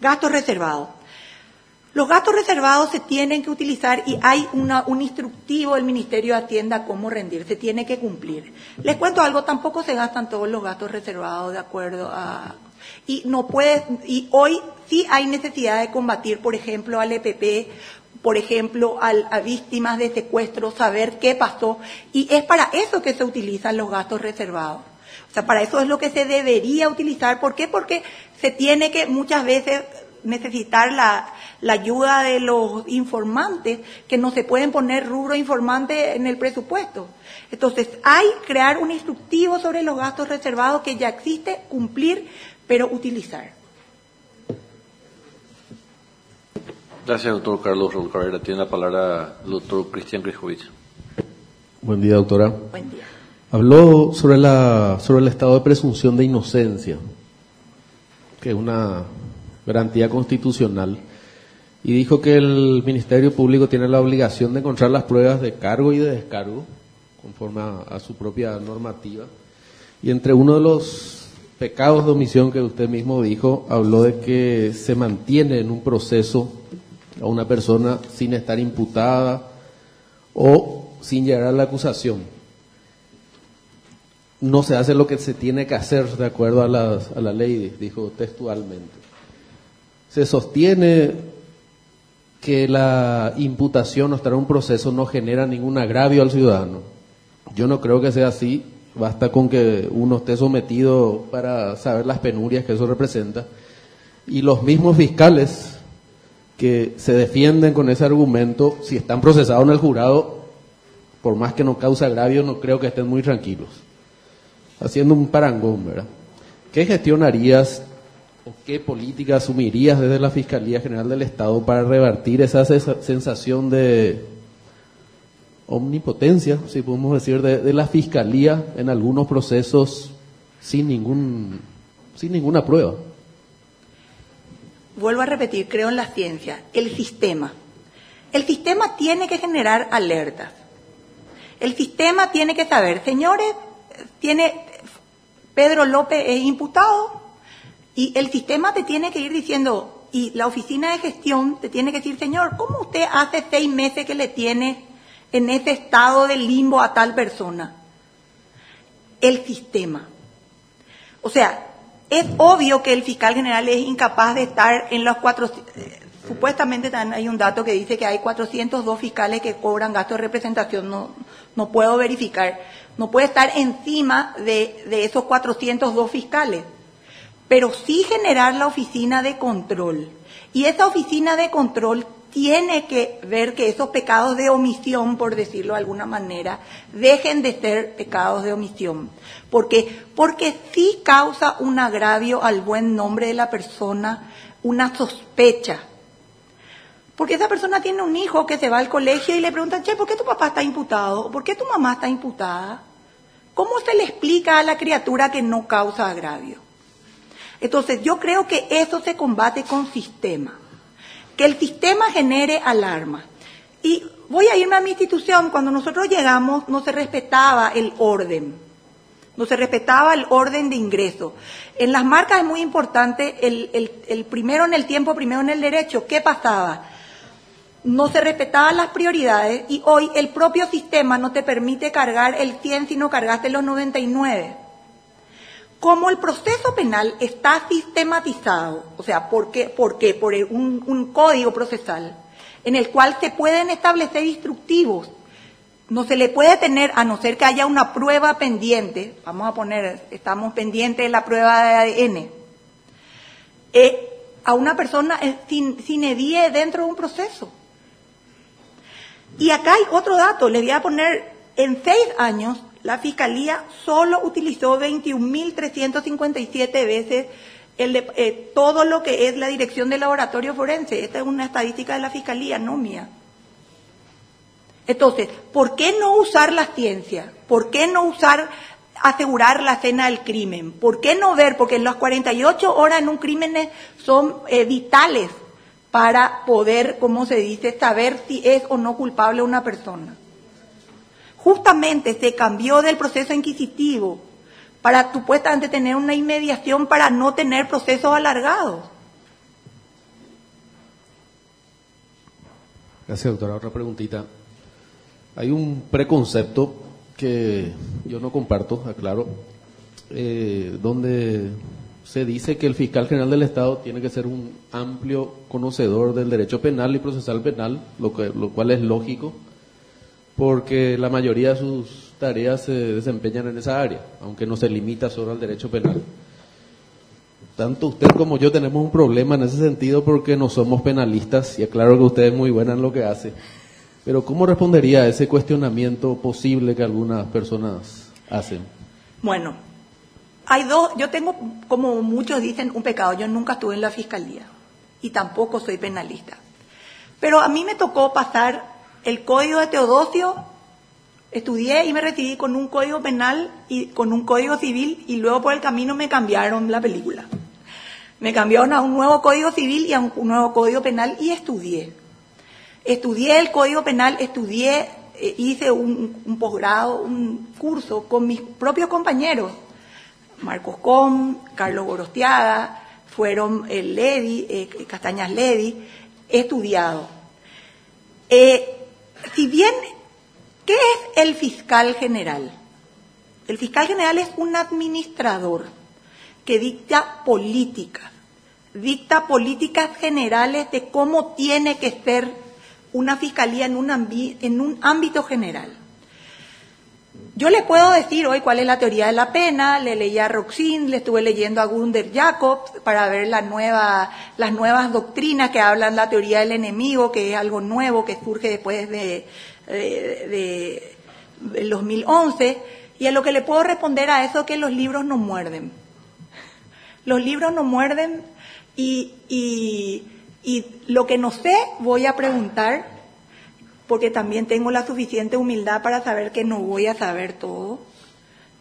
Gastos reservados. Los gastos reservados se tienen que utilizar y hay un instructivo del Ministerio de Hacienda cómo rendir, se tiene que cumplir. Les cuento algo, tampoco se gastan todos los gastos reservados de acuerdo a... Y hoy sí hay necesidad de combatir, por ejemplo, al EPP, por ejemplo, a víctimas de secuestro, saber qué pasó, y es para eso que se utilizan los gastos reservados. O sea, para eso es lo que se debería utilizar. ¿Por qué? Porque se tiene que muchas veces necesitar la ayuda de los informantes, que no se pueden poner rubro informante en el presupuesto. Entonces, hay que crear un instructivo sobre los gastos reservados que ya existe, cumplir, pero utilizar. Gracias, doctor Carlos Raúl Carrera. Tiene la palabra el doctor Cristian Griscovich. Buen día, doctora. Buen día. Habló sobre el estado de presunción de inocencia, que es una garantía constitucional, y dijo que el Ministerio Público tiene la obligación de encontrar las pruebas de cargo y de descargo, conforme a su propia normativa. Y entre uno de los pecados de omisión que usted mismo dijo, habló de que se mantiene en un proceso a una persona sin estar imputada o sin llegar a la acusación. No se hace lo que se tiene que hacer de acuerdo a la ley, dijo textualmente. Se sostiene que la imputación o estar en un proceso no genera ningún agravio al ciudadano. Yo no creo que sea así. Basta con que uno esté sometido para saber las penurias que eso representa. Y los mismos fiscales que se defienden con ese argumento, si están procesados en el jurado, por más que no cause agravio, no creo que estén muy tranquilos. Haciendo un parangón, ¿verdad? ¿Qué gestionarías o qué política asumirías desde la Fiscalía General del Estado para revertir esa sensación de omnipotencia, si podemos decir, de la Fiscalía en algunos procesos sin ninguna prueba? Vuelvo a repetir, creo en la ciencia. El sistema tiene que generar alertas. El sistema tiene que saber, señores, Pedro López es imputado, y el sistema te tiene que ir diciendo, y la oficina de gestión te tiene que decir, señor, ¿cómo usted hace 6 meses que le tiene en ese estado de limbo a tal persona? El sistema. O sea, es obvio que el fiscal general es incapaz de estar en los 400, supuestamente hay un dato que dice que hay 402 fiscales que cobran gastos de representación, no puedo verificar, no puede estar encima de esos 402 fiscales, pero sí generar la oficina de control. Y esa oficina de control tiene que ver que esos pecados de omisión, por decirlo de alguna manera, dejen de ser pecados de omisión. Porque sí causa un agravio al buen nombre de la persona, una sospecha. Porque esa persona tiene un hijo que se va al colegio y le preguntan, che, ¿por qué tu papá está imputado? ¿Por qué tu mamá está imputada? ¿Cómo se le explica a la criatura que no causa agravio? Entonces, yo creo que eso se combate con sistema. Que el sistema genere alarma. Y voy a irme a mi institución. Cuando nosotros llegamos, no se respetaba el orden. no se respetaba el orden de ingreso. En las marcas es muy importante el primero en el tiempo, primero en el derecho. ¿Qué pasaba? No se respetaban las prioridades y hoy el propio sistema no te permite cargar el 100 si no cargaste los 99. Como el proceso penal está sistematizado, o sea, ¿por qué? Por un código procesal en el cual se pueden establecer instructivos. No se le puede tener, a no ser que haya una prueba pendiente, vamos a poner, estamos pendientes de la prueba de ADN, a una persona sin edie dentro de un proceso. Y acá hay otro dato, le voy a poner, en 6 años, la Fiscalía solo utilizó 21.357 veces todo lo que es la dirección del laboratorio forense. Esta es una estadística de la Fiscalía, no mía. Entonces, ¿por qué no usar la ciencia? ¿Por qué no asegurar la escena del crimen? ¿Por qué no ver? Porque las 48 horas en un crimen son vitales para poder, como se dice, saber si es o no culpable una persona. Justamente se cambió del proceso inquisitivo para supuestamente tener una inmediación para no tener procesos alargados. Gracias, doctora. Otra preguntita. Hay un preconcepto que yo no comparto, aclaro, donde se dice que el fiscal general del Estado tiene que ser un amplio conocedor del derecho penal y procesal penal, lo cual es lógico, porque la mayoría de sus tareas se desempeñan en esa área, aunque no se limita solo al derecho penal. Tanto usted como yo tenemos un problema en ese sentido porque no somos penalistas, y aclaro que usted es muy buena en lo que hace. Pero ¿cómo respondería a ese cuestionamiento posible que algunas personas hacen? Bueno, yo tengo, como muchos dicen, un pecado. Yo nunca estuve en la Fiscalía y tampoco soy penalista. Pero a mí me tocó pasar el Código de Teodosio, estudié y me recibí con un Código Penal y con un Código Civil, y luego por el camino me cambiaron la película. Me cambiaron a un nuevo Código Civil y a un nuevo Código Penal y estudié. Estudié el Código Penal, hice un posgrado, un curso con mis propios compañeros, Marcos Com, Carlos Gorostiaga, fueron Castañas Ledi, he estudiado. Si bien, ¿qué es el fiscal general? El fiscal general es un administrador que dicta políticas generales de cómo tiene que ser una fiscalía en un ámbito general. Yo les puedo decir hoy cuál es la teoría de la pena, le leí a Roxin, le estuve leyendo a Gunther Jacobs para ver las nuevas doctrinas que hablan la teoría del enemigo, que es algo nuevo que surge después de 2011, y a lo que le puedo responder a eso es que los libros no muerden. Los libros no muerden y lo que no sé voy a preguntar, porque también tengo la suficiente humildad para saber que no voy a saber todo.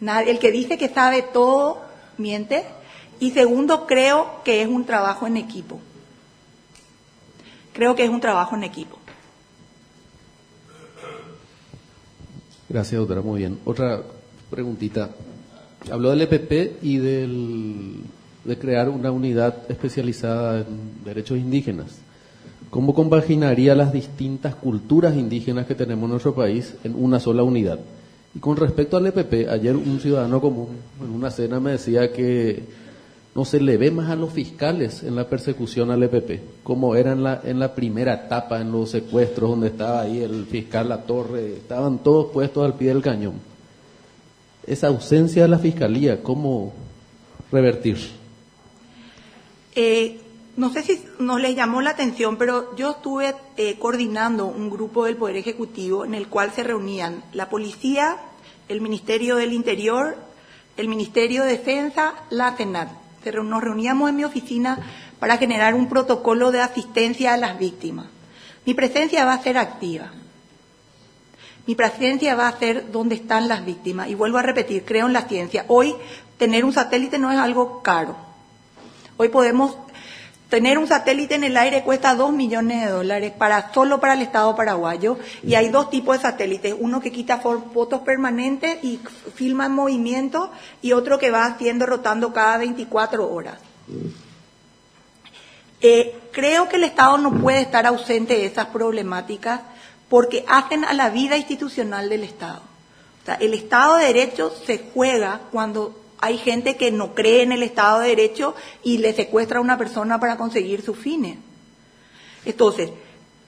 El que dice que sabe todo, miente. Y segundo, creo que es un trabajo en equipo. Gracias, doctora, muy bien. Otra preguntita. Habló del EPP y de crear una unidad especializada en derechos indígenas. ¿Cómo compaginaría las distintas culturas indígenas que tenemos en nuestro país en una sola unidad? Y con respecto al EPP, ayer un ciudadano común en una cena me decía que no se le ve más a los fiscales en la persecución al EPP, como era en la primera etapa, en los secuestros, donde estaba ahí el fiscal La Torre, estaban todos puestos al pie del cañón. Esa ausencia de la fiscalía, ¿cómo revertir? No sé si nos les llamó la atención, pero yo estuve coordinando un grupo del Poder Ejecutivo en el cual se reunían la Policía, el Ministerio del Interior, el Ministerio de Defensa, la CENAT. Nos reuníamos en mi oficina para generar un protocolo de asistencia a las víctimas. Mi presencia va a ser activa. Mi presencia va a ser donde están las víctimas. Y vuelvo a repetir, creo en la ciencia. Hoy tener un satélite no es algo caro. Hoy podemos Tener un satélite en el aire cuesta $2 millones solo para el Estado paraguayo, y hay dos tipos de satélites, uno que quita fotos permanentes y filma en movimiento, y otro que va haciendo rotando cada 24 horas. Creo que el Estado no puede estar ausente de esas problemáticas porque hacen a la vida institucional del Estado. O sea, el Estado de Derecho se juega cuando hay gente que no cree en el Estado de Derecho y le secuestra a una persona para conseguir sus fines. Entonces,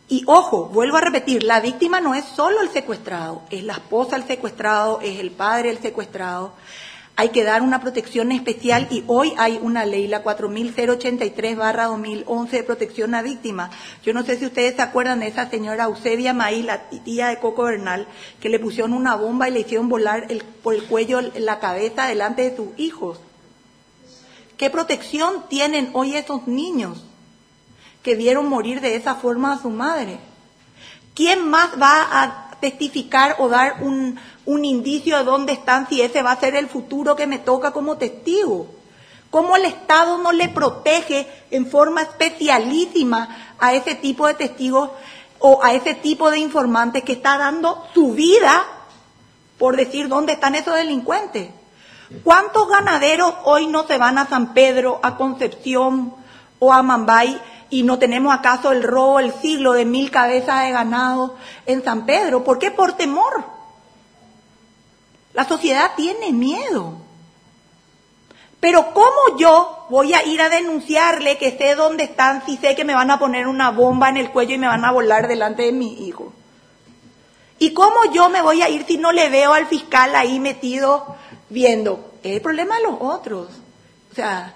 y ojo, vuelvo a repetir, la víctima no es solo el secuestrado, es la esposa el secuestrado, es el padre el secuestrado. Hay que dar una protección especial y hoy hay una ley, la 4083/2011 de protección a víctimas. Yo no sé si ustedes se acuerdan de esa señora Eusebia Maí, la tía de Coco Bernal, que le pusieron una bomba y le hicieron volar por el cuello la cabeza delante de sus hijos. ¿Qué protección tienen hoy esos niños que vieron morir de esa forma a su madre? ¿Quién más va a testificar o dar un indicio de dónde están si ese va a ser el futuro que me toca como testigo? ¿Cómo el Estado no le protege en forma especialísima a ese tipo de testigos o a ese tipo de informantes que está dando su vida por decir dónde están esos delincuentes? ¿Cuántos ganaderos hoy no se van a San Pedro, a Concepción o a Mambay? ¿Y no tenemos acaso el robo del siglo de 1000 cabezas de ganado en San Pedro? ¿Por qué? Por temor. La sociedad tiene miedo. Pero ¿cómo yo voy a ir a denunciarle que sé dónde están si sé que me van a poner una bomba en el cuello y me van a volar delante de mi hijo? ¿Y cómo yo me voy a ir si no le veo al fiscal ahí metido viendo? Es el problema de los otros. O sea,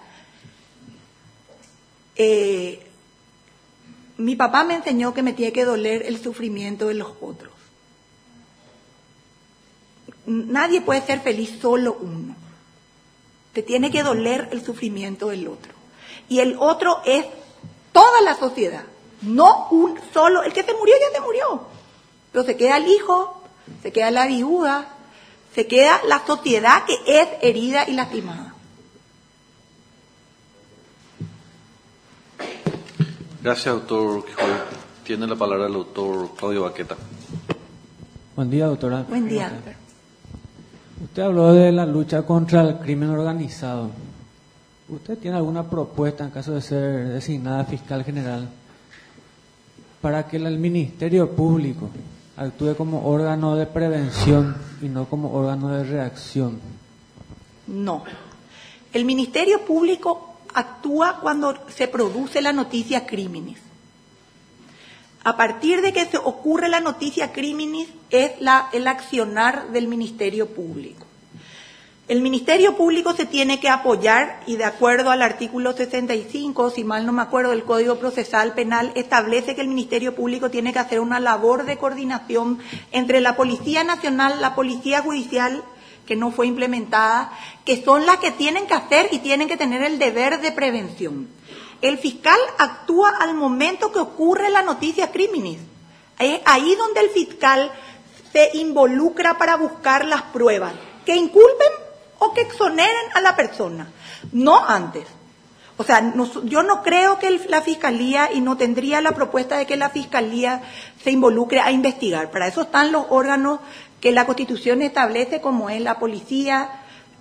mi papá me enseñó que me tiene que doler el sufrimiento de los otros. Nadie puede ser feliz solo uno. Te tiene que doler el sufrimiento del otro. Y el otro es toda la sociedad, no un solo. El que se murió ya se murió. Pero se queda el hijo, se queda la viuda, se queda la sociedad que es herida y lastimada. Gracias, doctor Quijote. Tiene la palabra el doctor Claudio Baqueta. Buen día, doctora. Buen día. Usted habló de la lucha contra el crimen organizado. ¿Usted tiene alguna propuesta en caso de ser designada fiscal general para que el Ministerio Público actúe como órgano de prevención y no como órgano de reacción? No. El Ministerio Público actúa cuando se produce la noticia criminis. A partir de que se ocurre la noticia criminis es el accionar del Ministerio Público. El Ministerio Público se tiene que apoyar y de acuerdo al artículo 65, si mal no me acuerdo, del Código Procesal Penal, establece que el Ministerio Público tiene que hacer una labor de coordinación entre la Policía Nacional, la Policía Judicial, que no fue implementada, que son las que tienen que hacer y tienen que tener el deber de prevención. El fiscal actúa al momento que ocurre la noticia criminis. Es ahí donde el fiscal se involucra para buscar las pruebas, que inculpen o que exoneren a la persona, no antes. O sea, yo no creo que la Fiscalía, y no tendría la propuesta de que la Fiscalía se involucre a investigar. Para eso están los órganos que la Constitución establece, como es la policía,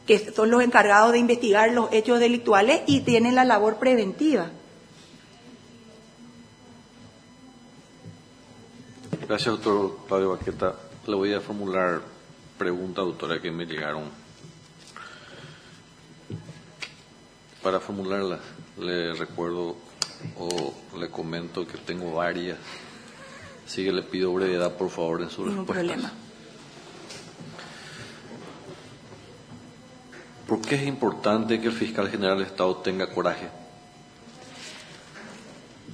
que son los encargados de investigar los hechos delictuales y tienen la labor preventiva. Gracias, doctor Claudio Baqueta. Le voy a formular preguntas, doctora, que me llegaron. Para formularlas, le recuerdo o le comento que tengo varias, así que le pido brevedad, por favor, en sus respuestas. Ningún problema. ¿Por qué es importante que el fiscal general del Estado tenga coraje?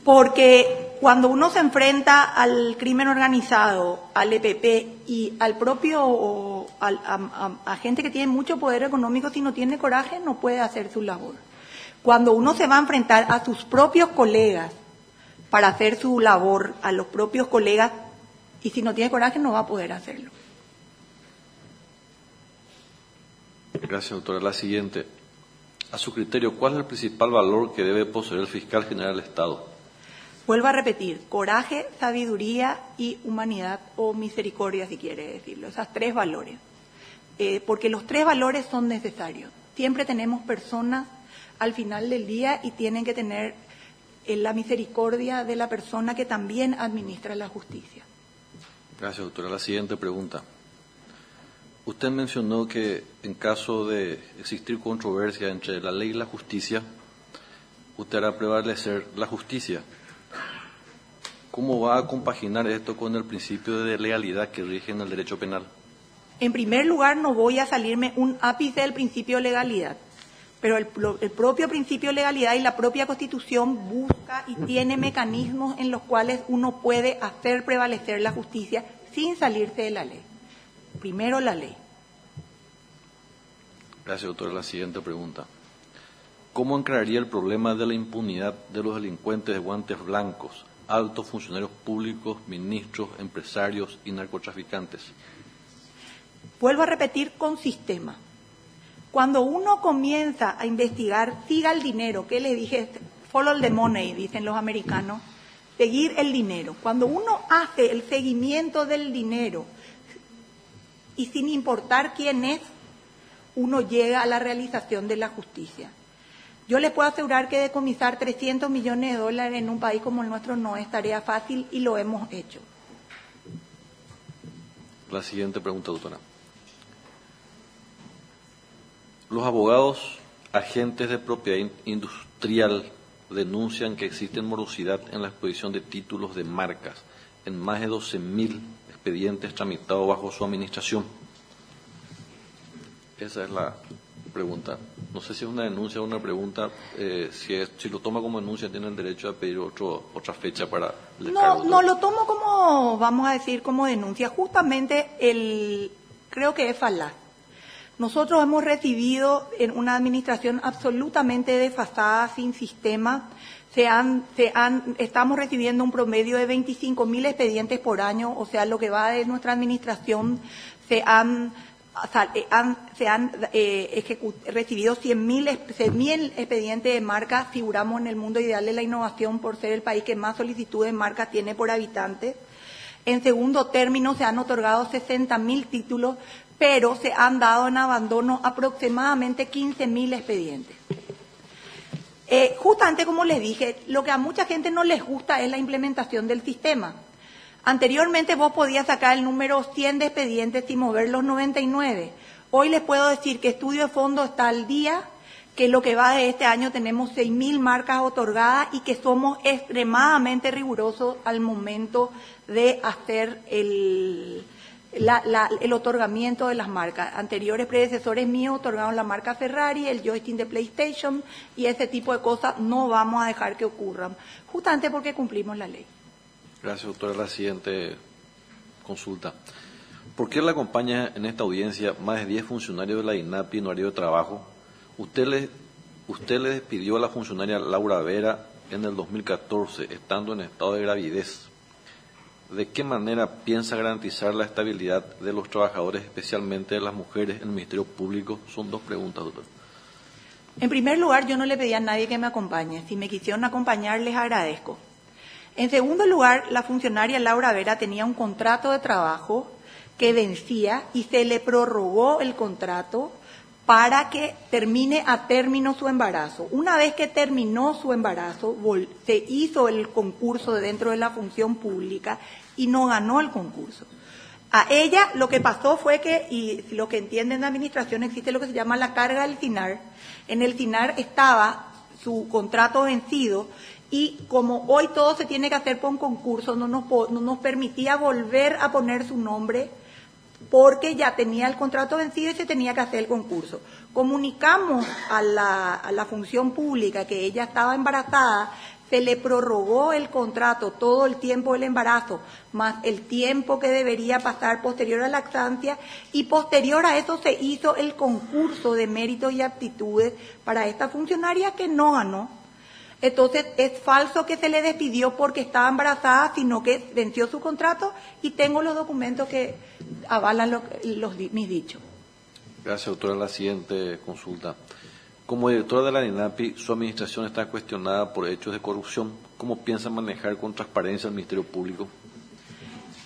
Porque cuando uno se enfrenta al crimen organizado, al EPP y al propio, a gente que tiene mucho poder económico, si no tiene coraje no puede hacer su labor. Cuando uno se va a enfrentar a sus propios colegas para hacer su labor, a los propios colegas, y si no tiene coraje no va a poder hacerlo. Gracias, doctora. La siguiente. A su criterio, ¿cuál es el principal valor que debe poseer el fiscal general del Estado? Vuelvo a repetir, coraje, sabiduría y humanidad o misericordia, si quiere decirlo, esos tres valores. Porque los tres valores son necesarios. Siempre tenemos personas al final del día y tienen que tener la misericordia de la persona que también administra la justicia. Gracias, doctora. La siguiente pregunta. Usted mencionó que en caso de existir controversia entre la ley y la justicia, usted hará prevalecer la justicia. ¿Cómo va a compaginar esto con el principio de legalidad que rige en el derecho penal? En primer lugar, no voy a salirme un ápice del principio de legalidad, pero el propio principio de legalidad y la propia Constitución busca y tiene mecanismos en los cuales uno puede hacer prevalecer la justicia sin salirse de la ley. Primero la ley. Gracias, doctora. La siguiente pregunta. ¿Cómo encararía el problema de la impunidad de los delincuentes de guantes blancos, altos funcionarios públicos, ministros, empresarios y narcotraficantes? Vuelvo a repetir, con sistema. Cuando uno comienza a investigar, siga el dinero, que le dije, follow the money, dicen los americanos, seguir el dinero. Cuando uno hace el seguimiento del dinero y sin importar quién es, uno llega a la realización de la justicia. Yo les puedo asegurar que decomisar 300 millones de dólares en un país como el nuestro no es tarea fácil y lo hemos hecho. La siguiente pregunta, doctora. Los abogados agentes de propiedad industrial denuncian que existe morosidad en la expedición de títulos de marcas en más de 12.000 expedientes tramitados bajo su administración. Esa es la pregunta. No sé si es una denuncia o una pregunta. Si lo toma como denuncia, tiene el derecho a pedir otra fecha para el descargo. No lo tomo como, vamos a decir, como denuncia. Justamente creo que es falaz. Nosotros hemos recibido en una administración absolutamente desfasada, sin sistema. Estamos recibiendo un promedio de 25.000 expedientes por año, o sea, lo que va de nuestra administración se han recibido 100.000 expedientes de marca. Figuramos en el mundo ideal de la innovación por ser el país que más solicitudes de marca tiene por habitante. En segundo término, se han otorgado 60.000 títulos, pero se han dado en abandono aproximadamente 15.000 expedientes. Justamente como les dije, lo que a mucha gente no les gusta es la implementación del sistema. Anteriormente vos podías sacar el número 100 de expedientes sin mover los 99. Hoy les puedo decir que Estudio de Fondo está al día, que lo que va de este año tenemos 6.000 marcas otorgadas y que somos extremadamente rigurosos al momento de hacer el otorgamiento de las marcas. Anteriores predecesores míos otorgaron la marca Ferrari, el joystick de PlayStation y ese tipo de cosas no vamos a dejar que ocurran, justamente porque cumplimos la ley. Gracias, doctora. La siguiente consulta. ¿Por qué le acompaña en esta audiencia más de 10 funcionarios de la INAPI en horario de trabajo? Usted le despidió a la funcionaria Laura Vera en el 2014, estando en estado de gravidez. ¿De qué manera piensa garantizar la estabilidad de los trabajadores, especialmente de las mujeres, en el Ministerio Público? Son dos preguntas, doctor. En primer lugar, yo no le pedí a nadie que me acompañe. Si me quisieron acompañar, les agradezco. En segundo lugar, la funcionaria Laura Vera tenía un contrato de trabajo que vencía y se le prorrogó el contrato para que termine a término su embarazo. Una vez que terminó su embarazo, se hizo el concurso dentro de la función pública y no ganó el concurso. A ella lo que pasó fue que, y lo que entienden de administración, existe lo que se llama la carga del SINAR. En el SINAR estaba su contrato vencido y como hoy todo se tiene que hacer por un concurso, no nos permitía volver a poner su nombre porque ya tenía el contrato vencido y se tenía que hacer el concurso. Comunicamos a la función pública que ella estaba embarazada, se le prorrogó el contrato todo el tiempo del embarazo, más el tiempo que debería pasar posterior a la lactancia, y posterior a eso se hizo el concurso de méritos y aptitudes para esta funcionaria que no ganó. Entonces, es falso que se le despidió porque estaba embarazada, sino que venció su contrato y tengo los documentos que avalan mis dichos. Gracias, doctora. La siguiente consulta. Como directora de la INAPI, su administración está cuestionada por hechos de corrupción. ¿Cómo piensa manejar con transparencia el Ministerio Público?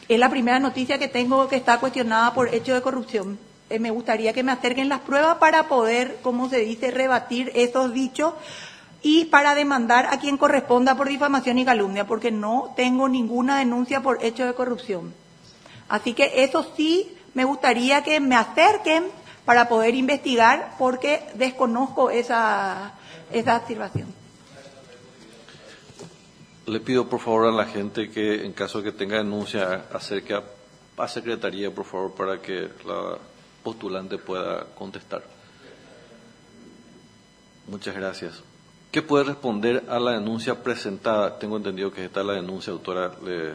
Es la primera noticia que tengo que está cuestionada por hechos de corrupción. Me gustaría que me acerquen las pruebas para poder, como se dice, rebatir esos dichos y para demandar a quien corresponda por difamación y calumnia, porque no tengo ninguna denuncia por hechos de corrupción. Así que eso sí me gustaría que me acerquen para poder investigar, porque desconozco esa afirmación. Le pido por favor a la gente que en caso de que tenga denuncia acerque a Secretaría, por favor, para que la postulante pueda contestar. Muchas gracias. ¿Qué puede responder a la denuncia presentada? Tengo entendido que está la denuncia, doctora. Le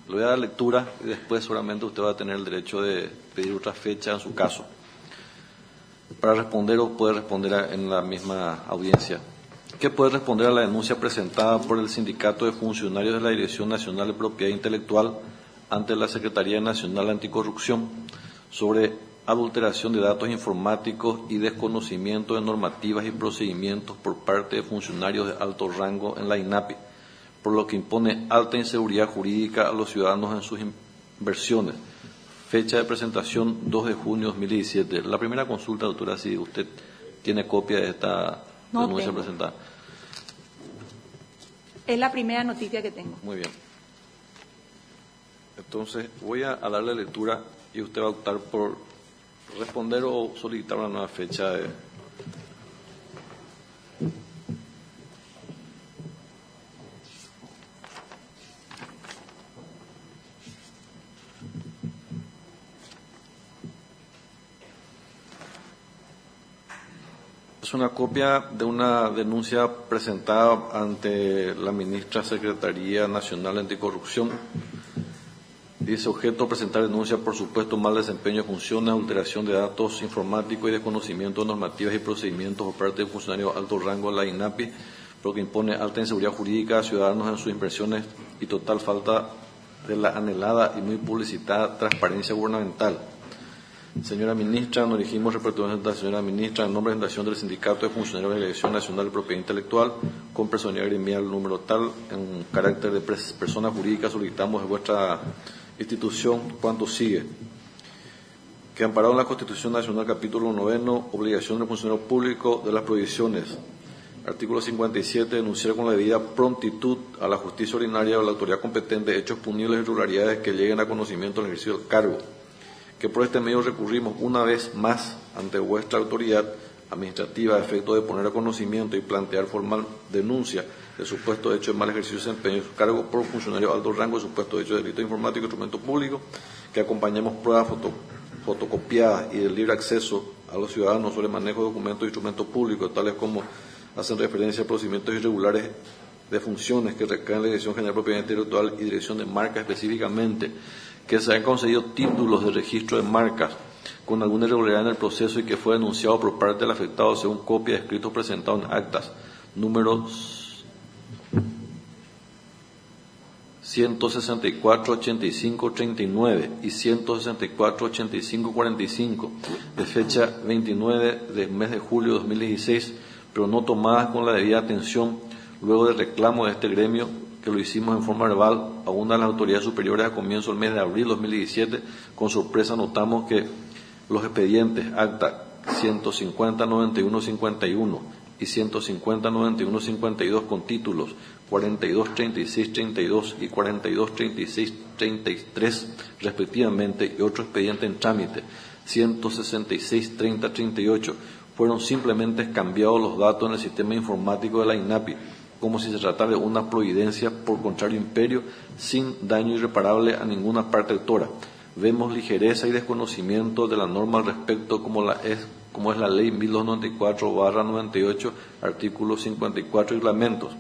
voy a dar lectura y después seguramente usted va a tener el derecho de pedir otra fecha en su caso para responder, o puede responder en la misma audiencia. ¿Qué puede responder a la denuncia presentada por el Sindicato de Funcionarios de la Dirección Nacional de Propiedad Intelectual ante la Secretaría Nacional Anticorrupción sobre adulteración de datos informáticos y desconocimiento de normativas y procedimientos por parte de funcionarios de alto rango en la INAPI, por lo que impone alta inseguridad jurídica a los ciudadanos en sus inversiones? Fecha de presentación 2 de junio de 2017. La primera consulta, doctora, si usted tiene copia de esta denuncia presentada. Es la primera noticia que tengo. Muy bien. Entonces, voy a darle lectura y usted va a optar por responder o solicitar una nueva fecha de... Es una copia de una denuncia presentada ante la ministra Secretaría Nacional Anticorrupción. Dice: objeto presentar denuncia por supuesto mal desempeño de funciones, alteración de datos informáticos y desconocimiento de normativas y procedimientos por parte de funcionarios de alto rango de la INAPI, por lo que impone alta inseguridad jurídica a ciudadanos en sus inversiones y total falta de la anhelada y muy publicitada transparencia gubernamental. Señora ministra, nos dirigimos representando a la señora ministra en nombre de la Fundación del Sindicato de Funcionarios de la Dirección Nacional de Propiedad Intelectual, con personalidad gremial número tal, en carácter de persona jurídica, solicitamos de vuestra institución cuanto sigue. Que amparado en la Constitución Nacional, capítulo 9, obligación del funcionario público de las provisiones. Artículo 57, denunciar con la debida prontitud a la justicia ordinaria o a la autoridad competente hechos punibles e irregularidades que lleguen a conocimiento del ejercicio del cargo. Que por este medio recurrimos una vez más ante vuestra autoridad administrativa a efecto de poner a conocimiento y plantear formal denuncia de supuesto hecho de mal ejercicio de desempeño de su cargo por funcionario de alto rango, de supuesto hecho de delito informático, instrumento público, que acompañemos pruebas fotocopiadas y de libre acceso a los ciudadanos sobre el manejo de documentos e instrumentos públicos, tales como hacen referencia a procedimientos irregulares de funciones que recaen en la Dirección General de Propiedad Intelectual y Dirección de Marcas específicamente, que se han concedido títulos de registro de marcas con alguna irregularidad en el proceso y que fue denunciado por parte del afectado según copia de escritos presentados en actas números 164-85-39 y 164-85-45 de fecha 29 del mes de julio de 2016, pero no tomadas con la debida atención luego del reclamo de este gremio, que lo hicimos en forma verbal a una de las autoridades superiores a comienzo del mes de abril de 2017. Con sorpresa notamos que los expedientes acta 150-91-51 y 150-91-52 con títulos 42-36-32 y 42-36-33 respectivamente, y otro expediente en trámite 166-30-38 fueron simplemente cambiados los datos en el sistema informático de la INAPI, como si se tratara de una providencia por contrario imperio, sin daño irreparable a ninguna parte autora. Vemos ligereza y desconocimiento de la norma al respecto, como es la Ley 1294/98, artículo 54 y reglamentos.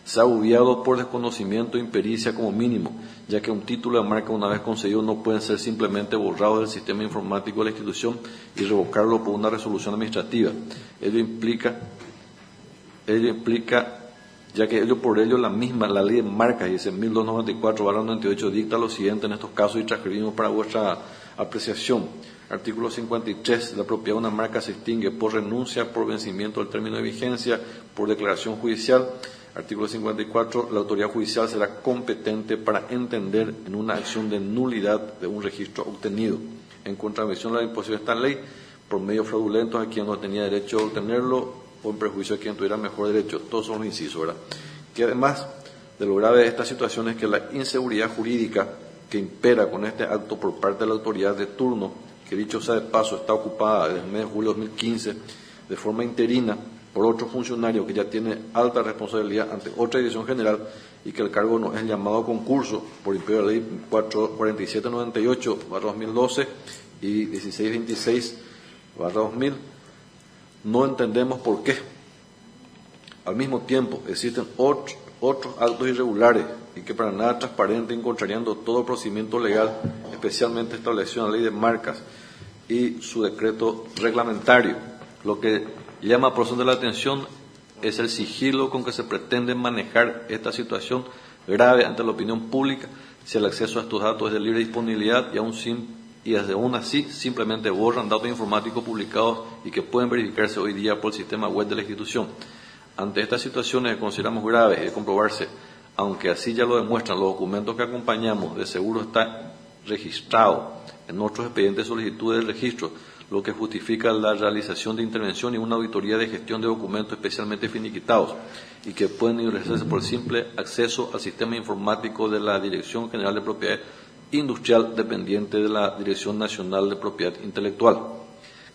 Se ha obviado por desconocimiento e impericia como mínimo, ya que un título de marca una vez concedido no puede ser simplemente borrado del sistema informático de la institución y revocarlo por una resolución administrativa. Ello implica ya que por ello la ley de marcas, dice 1294/98, dicta lo siguiente en estos casos y transcribimos para vuestra apreciación. Artículo 53. La propiedad de una marca se extingue por renuncia, por vencimiento del término de vigencia, por declaración judicial. Artículo 54. La autoridad judicial será competente para entender en una acción de nulidad de un registro obtenido en contravención de la disposición de esta ley por medios fraudulentos a quien no tenía derecho a obtenerlo o en perjuicio de quien tuviera mejor derecho. Todos son los incisos, ¿verdad? Que además de lo grave de esta situación es que la inseguridad jurídica que impera con este acto por parte de la autoridad de turno, que dicho sea de paso está ocupada desde el mes de julio de 2015 de forma interina por otro funcionario que ya tiene alta responsabilidad ante otra dirección general y que el cargo no es llamado a concurso por imperio de la ley 4798/2012 y 1626/2000, no entendemos por qué. Al mismo tiempo existen otros actos irregulares y que para nada transparente y contrariando todo procedimiento legal, especialmente establecido en la ley de marcas y su decreto reglamentario. Lo que llama por de la atención es el sigilo con que se pretende manejar esta situación grave ante la opinión pública, si el acceso a estos datos es de libre disponibilidad y aún así simplemente borran datos informáticos publicados y que pueden verificarse hoy día por el sistema web de la institución. Ante estas situaciones que consideramos graves y de comprobarse, aunque así ya lo demuestran los documentos que acompañamos, de seguro está registrado en otros expedientes de solicitud de registro, lo que justifica la realización de intervención y una auditoría de gestión de documentos especialmente finiquitados y que pueden ingresarse por simple acceso al sistema informático de la Dirección General de Propiedad Industrial dependiente de la Dirección Nacional de Propiedad Intelectual,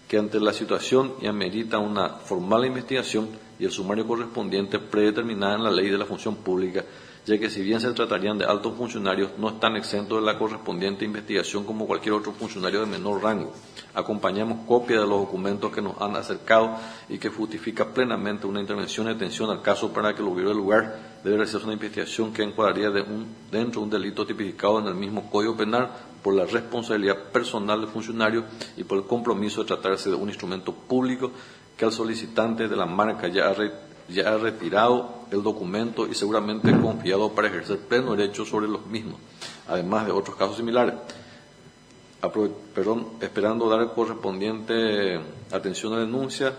que ante la situación y amerita una formal investigación y el sumario correspondiente predeterminada en la Ley de la Función Pública, ya que si bien se tratarían de altos funcionarios, no están exentos de la correspondiente investigación como cualquier otro funcionario de menor rango. Acompañamos copia de los documentos que nos han acercado y que justifica plenamente una intervención y atención al caso para que lo hubiera lugar. Debe realizarse una investigación que encuadraría dentro de un delito tipificado en el mismo Código Penal por la responsabilidad personal del funcionario y por el compromiso de tratarse de un instrumento público que al solicitante de la marca ya ha retirado el documento y seguramente confiado para ejercer pleno derecho sobre los mismos, además de otros casos similares. Esperando dar correspondiente atención a la denuncia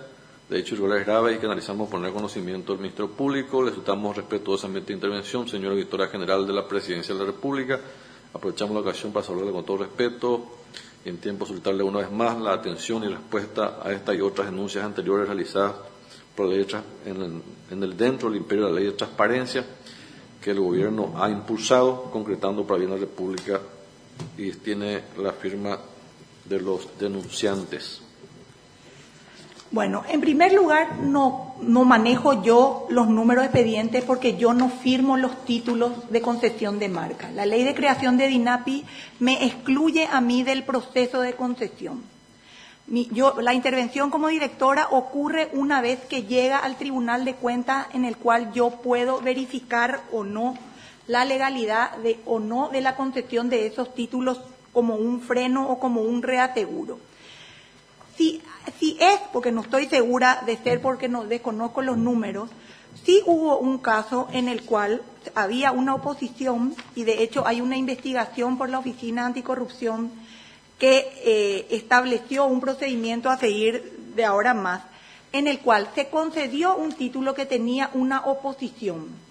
de hechos irregulares graves y que analizamos poner conocimiento del Ministerio Público, le solicitamos respetuosamente intervención, señora Auditora General de la Presidencia de la República. Aprovechamos la ocasión para saludarle con todo respeto y en tiempo solicitarle una vez más la atención y respuesta a esta y otras denuncias anteriores realizadas por la ley dentro del imperio de la Ley de Transparencia que el Gobierno ha impulsado, concretando para bien la República, y tiene la firma de los denunciantes. Bueno, en primer lugar, no manejo yo los números de expedientes porque yo no firmo los títulos de concesión de marca. La ley de creación de DINAPI me excluye a mí del proceso de concesión. La intervención como directora ocurre una vez que llega al Tribunal de Cuentas, en el cual yo puedo verificar o no la legalidad o no de la concesión de esos títulos como un freno o como un reaseguro. Si es, porque no estoy segura de ser porque no desconozco los números, sí hubo un caso en el cual había una oposición y de hecho hay una investigación por la Oficina Anticorrupción que estableció un procedimiento a seguir de ahora más, en el cual se concedió un título que tenía una oposición.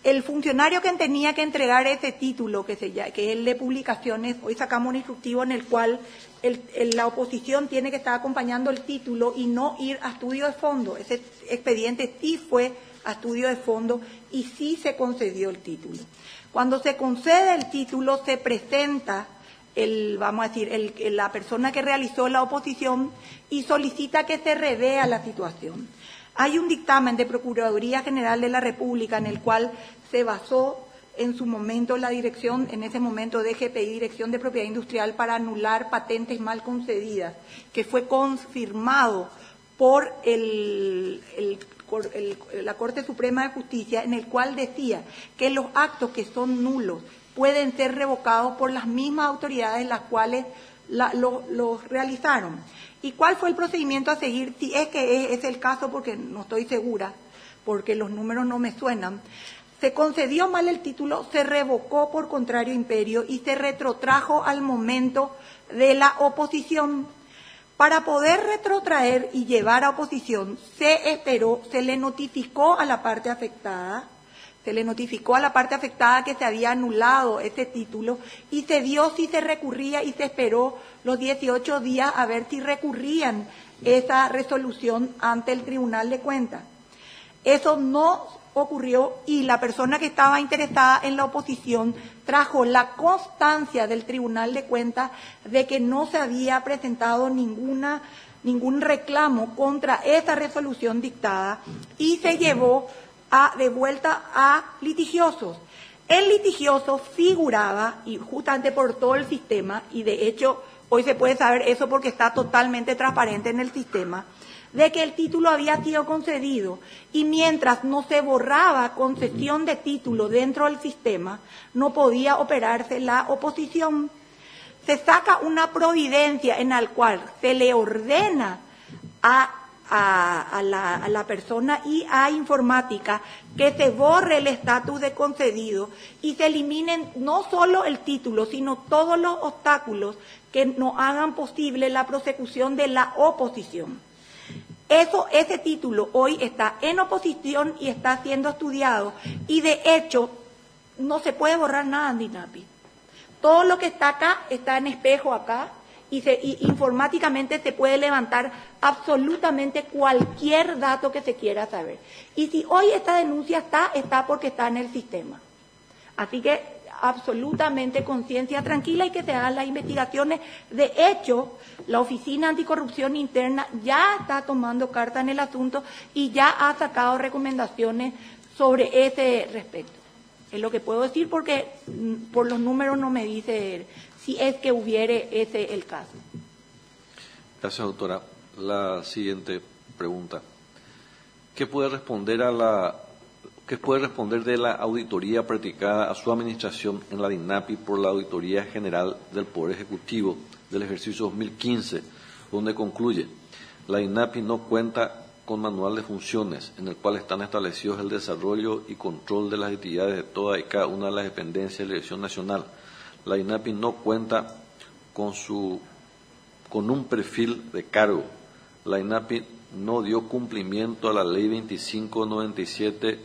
El funcionario que tenía que entregar ese título, que es el de publicaciones, hoy sacamos un instructivo en el cual la oposición tiene que estar acompañando el título y no ir a estudio de fondo. Ese expediente sí fue a estudio de fondo y sí se concedió el título. Cuando se concede el título, se presenta la persona que realizó la oposición y solicita que se revea la situación. Hay un dictamen de Procuraduría General de la República en el cual se basó en su momento la dirección, en ese momento DGPI, Dirección de Propiedad Industrial, para anular patentes mal concedidas, que fue confirmado por la Corte Suprema de Justicia, en el cual decía que los actos que son nulos pueden ser revocados por las mismas autoridades las cuales los realizaron. ¿Y cuál fue el procedimiento a seguir? Si es que es el caso, porque no estoy segura, porque los números no me suenan. se concedió mal el título, se revocó por contrario imperio y se retrotrajo al momento de la oposición. Para poder retrotraer y llevar a oposición, se esperó, se le notificó a la parte afectada, que se había anulado ese título y se vio si se recurría y se esperó los 18 días a ver si recurrían esa resolución ante el Tribunal de Cuentas. Eso no ocurrió y la persona que estaba interesada en la oposición trajo la constancia del Tribunal de Cuentas de que no se había presentado ningún reclamo contra esa resolución dictada y se llevó de vuelta a litigiosos. El litigioso figuraba, y justamente por todo el sistema, y de hecho hoy se puede saber eso porque está totalmente transparente en el sistema, de que el título había sido concedido y mientras no se borraba concesión de título dentro del sistema, no podía operarse la oposición. Se saca una providencia en la cual se le ordena a la persona y a informática que se borre el estatus de concedido y se eliminen no solo el título, sino todos los obstáculos que no hagan posible la prosecución de la oposición. Ese título hoy está en oposición y está siendo estudiado y de hecho no se puede borrar nada en INAPI. Todo lo que está acá está en espejo acá y informáticamente se puede levantar absolutamente cualquier dato que se quiera saber. Y si hoy esta denuncia está porque está en el sistema. Así que absolutamente conciencia tranquila y que se hagan las investigaciones. De hecho, la Oficina Anticorrupción Interna ya está tomando carta en el asunto y ya ha sacado recomendaciones sobre ese respecto. Es lo que puedo decir porque por los números no me dice si es que hubiere ese el caso. Gracias, doctora. La siguiente pregunta. ¿Qué puede responder de la auditoría practicada a su administración en la DINAPI por la Auditoría General del Poder Ejecutivo del ejercicio 2015, donde concluye: la DINAPI no cuenta con manual de funciones en el cual están establecidos el desarrollo y control de las actividades de toda y cada una de las dependencias de la Dirección Nacional? La DINAPI no cuenta con un perfil de cargo. La DINAPI no dio cumplimiento a la Ley 2597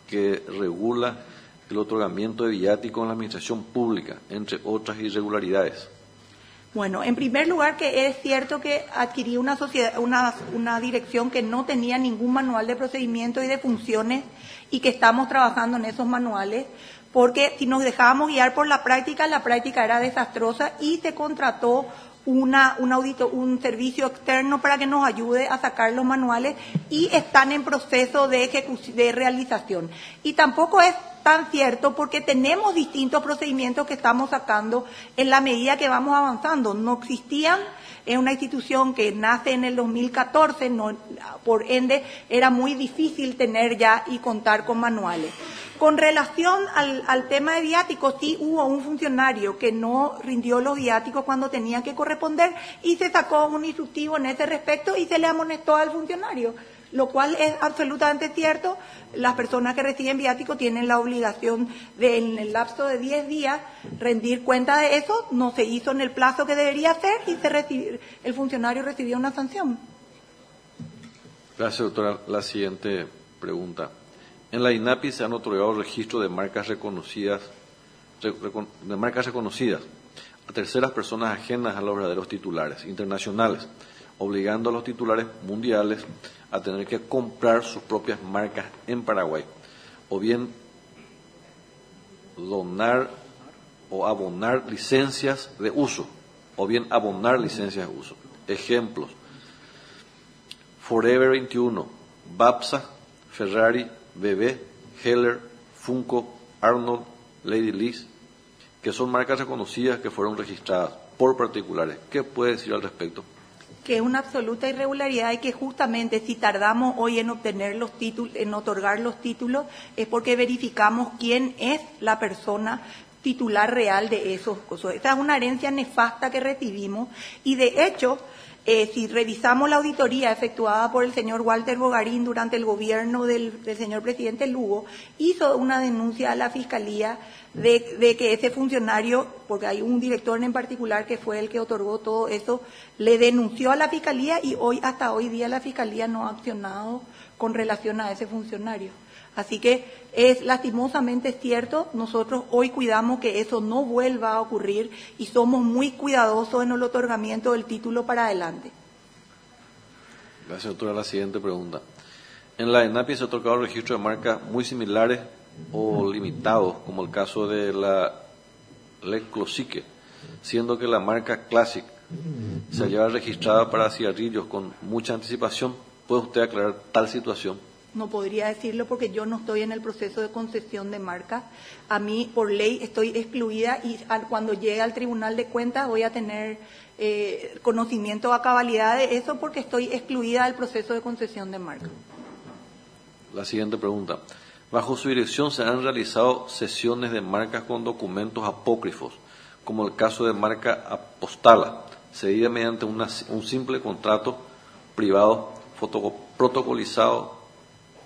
que regula el otorgamiento de viáticos en la administración pública, entre otras irregularidades. Bueno, en primer lugar que es cierto que adquirí una dirección que no tenía ningún manual de procedimiento y de funciones y que estamos trabajando en esos manuales, porque si nos dejábamos guiar por la práctica era desastrosa y se contrató un servicio externo para que nos ayude a sacar los manuales y están en proceso de realización. Y tampoco es tan cierto porque tenemos distintos procedimientos que estamos sacando en la medida que vamos avanzando. No existían, es una institución que nace en el 2014, por ende era muy difícil tener ya y contar con manuales. Con relación al tema de viáticos, sí hubo un funcionario que no rindió los viáticos cuando tenía que corresponder y se sacó un instructivo en ese respecto y se le amonestó al funcionario, lo cual es absolutamente cierto. Las personas que reciben viáticos tienen la obligación de, en el lapso de 10 días, rendir cuenta de eso. No se hizo en el plazo que debería hacer y el funcionario recibió una sanción. Gracias, doctora. La siguiente pregunta. En la INAPI se han otorgado registros de marcas reconocidas a terceras personas ajenas a los verdaderos titulares internacionales, obligando a los titulares mundiales a tener que comprar sus propias marcas en Paraguay, o bien donar o abonar licencias de uso, Ejemplos: Forever 21, Babsa, Ferrari, BB, Heller, Funko, Arnold, Lady Lease, que son marcas reconocidas que fueron registradas por particulares. ¿Qué puede decir al respecto? Que es una absoluta irregularidad y que justamente si tardamos hoy en obtener los títulos, en otorgar los títulos, es porque verificamos quién es la persona titular real de esos cosas. Esa es una herencia nefasta que recibimos y de hecho Si revisamos la auditoría efectuada por el señor Walter Bogarín durante el gobierno del señor presidente Lugo, hizo una denuncia a la Fiscalía de que ese funcionario, porque hay un director en particular que fue el que otorgó todo eso, le denunció a la Fiscalía y hasta hoy día la Fiscalía no ha accionado con relación a ese funcionario. Así que es lastimosamente cierto, nosotros hoy cuidamos que eso no vuelva a ocurrir y somos muy cuidadosos en el otorgamiento del título para adelante. Gracias, doctora. La siguiente pregunta. En la ENAPI se ha otorgado registros de marcas muy similares o limitados, como el caso de la Leclosique, siendo que la marca Classic se hallaba registrada para cigarrillos con mucha anticipación. ¿Puede usted aclarar tal situación? No podría decirlo porque yo no estoy en el proceso de concesión de marcas. A mí, por ley, estoy excluida y cuando llegue al Tribunal de Cuentas voy a tener conocimiento a cabalidad de eso porque estoy excluida del proceso de concesión de marcas. La siguiente pregunta. Bajo su dirección se han realizado sesiones de marcas con documentos apócrifos, como el caso de marca Apostala, cedida mediante un simple contrato privado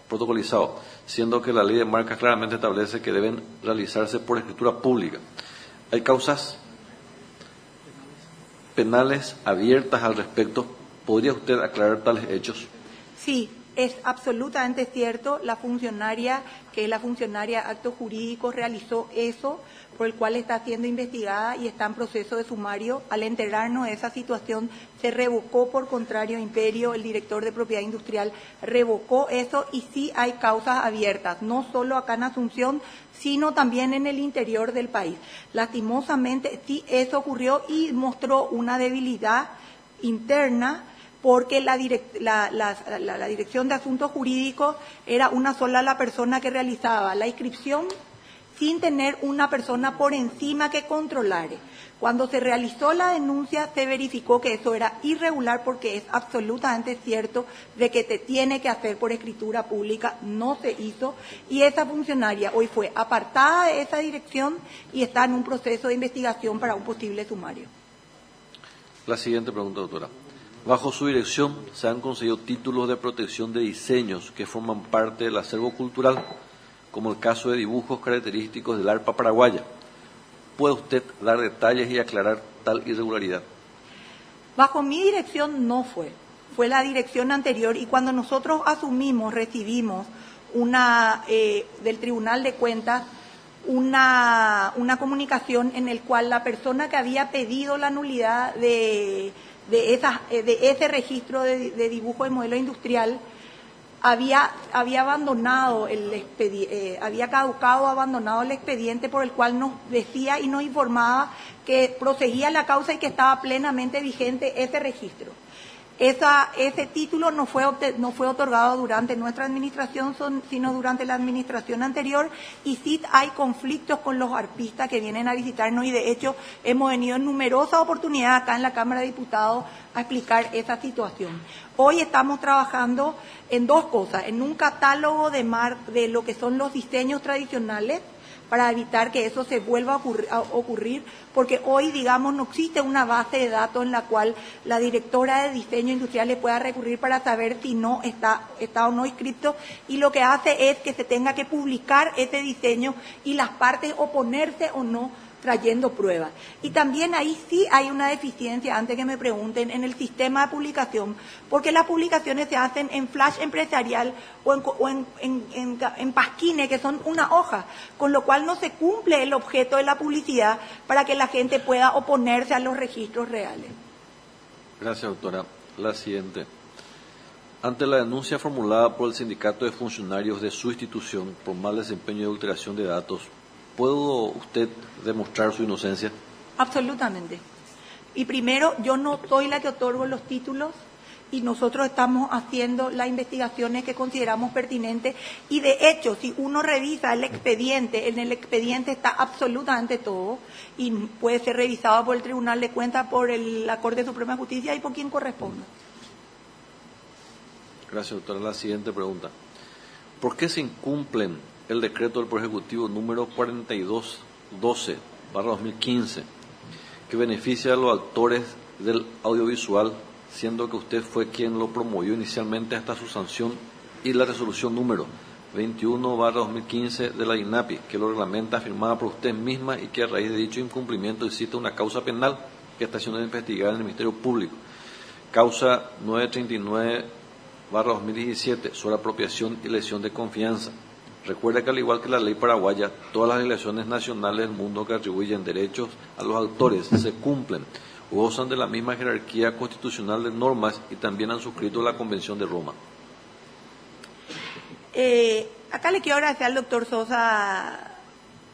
protocolizado, siendo que la ley de marcas claramente establece que deben realizarse por escritura pública. ¿Hay causas penales abiertas al respecto? ¿Podría usted aclarar tales hechos? Sí, es absolutamente cierto. La funcionaria, que es la funcionaria actos jurídicos, realizó eso, por el cual está siendo investigada y está en proceso de sumario. Al enterarnos de esa situación, se revocó por contrario imperio, el director de propiedad industrial revocó eso y sí hay causas abiertas, no solo acá en Asunción, sino también en el interior del país. Lastimosamente, sí eso ocurrió y mostró una debilidad interna, porque la Dirección de Asuntos Jurídicos era una sola la persona que realizaba la inscripción sin tener una persona por encima que controlara. Cuando se realizó la denuncia se verificó que eso era irregular porque es absolutamente cierto de que te tiene que hacer por escritura pública, no se hizo y esa funcionaria hoy fue apartada de esa dirección y está en un proceso de investigación para un posible sumario. La siguiente pregunta, doctora. Bajo su dirección se han conseguido títulos de protección de diseños que forman parte del acervo cultural, como el caso de dibujos característicos del arpa paraguaya. ¿Puede usted dar detalles y aclarar tal irregularidad? Bajo mi dirección no fue la dirección anterior y cuando nosotros recibimos del Tribunal de Cuentas una comunicación en el cual la persona que había pedido la nulidad de ese registro de dibujo de modelo industrial había abandonado había caducado, abandonado el expediente por el cual nos decía y nos informaba que proseguía la causa y que estaba plenamente vigente ese registro. Ese título no fue otorgado durante nuestra administración, sino durante la administración anterior, y sí hay conflictos con los arpistas que vienen a visitarnos y de hecho hemos venido en numerosas oportunidades acá en la Cámara de Diputados a explicar esa situación. Hoy estamos trabajando en dos cosas, en un catálogo de lo que son los diseños tradicionales, para evitar que eso se vuelva a ocurrir, porque hoy, digamos, no existe una base de datos en la cual la directora de diseño industrial le pueda recurrir para saber si no está o no inscrito, y lo que hace es que se tenga que publicar ese diseño y las partes oponerse o no trayendo pruebas. Y también ahí sí hay una deficiencia, antes que me pregunten, en el sistema de publicación, porque las publicaciones se hacen en flash empresarial o en pasquines, que son una hoja, con lo cual no se cumple el objeto de la publicidad para que la gente pueda oponerse a los registros reales. Gracias, doctora. La siguiente. Ante la denuncia formulada por el Sindicato de Funcionarios de su institución por mal desempeño y adulteración de datos, ¿puedo usted demostrar su inocencia? Absolutamente. Y primero, yo no soy la que otorgo los títulos y nosotros estamos haciendo las investigaciones que consideramos pertinentes y de hecho, si uno revisa el expediente, en el expediente está absolutamente todo y puede ser revisado por el Tribunal de Cuentas, por la Corte Suprema de Justicia y por quien corresponda. Gracias, doctora. La siguiente pregunta. ¿Por qué se incumplen el decreto del Poder Ejecutivo número 4212/2015, que beneficia a los actores del audiovisual siendo que usted fue quien lo promovió inicialmente hasta su sanción y la resolución número 21/2015 de la INAPI, que lo reglamenta, firmada por usted misma y que a raíz de dicho incumplimiento existe una causa penal que está siendo investigada en el Ministerio Público. Causa 939/2017 sobre apropiación y lesión de confianza. Recuerda que al igual que la ley paraguaya, todas las legislaciones nacionales del mundo que atribuyen derechos a los autores se cumplen o gozan de la misma jerarquía constitucional de normas y también han suscrito la Convención de Roma. Acá le quiero agradecer al doctor Sosa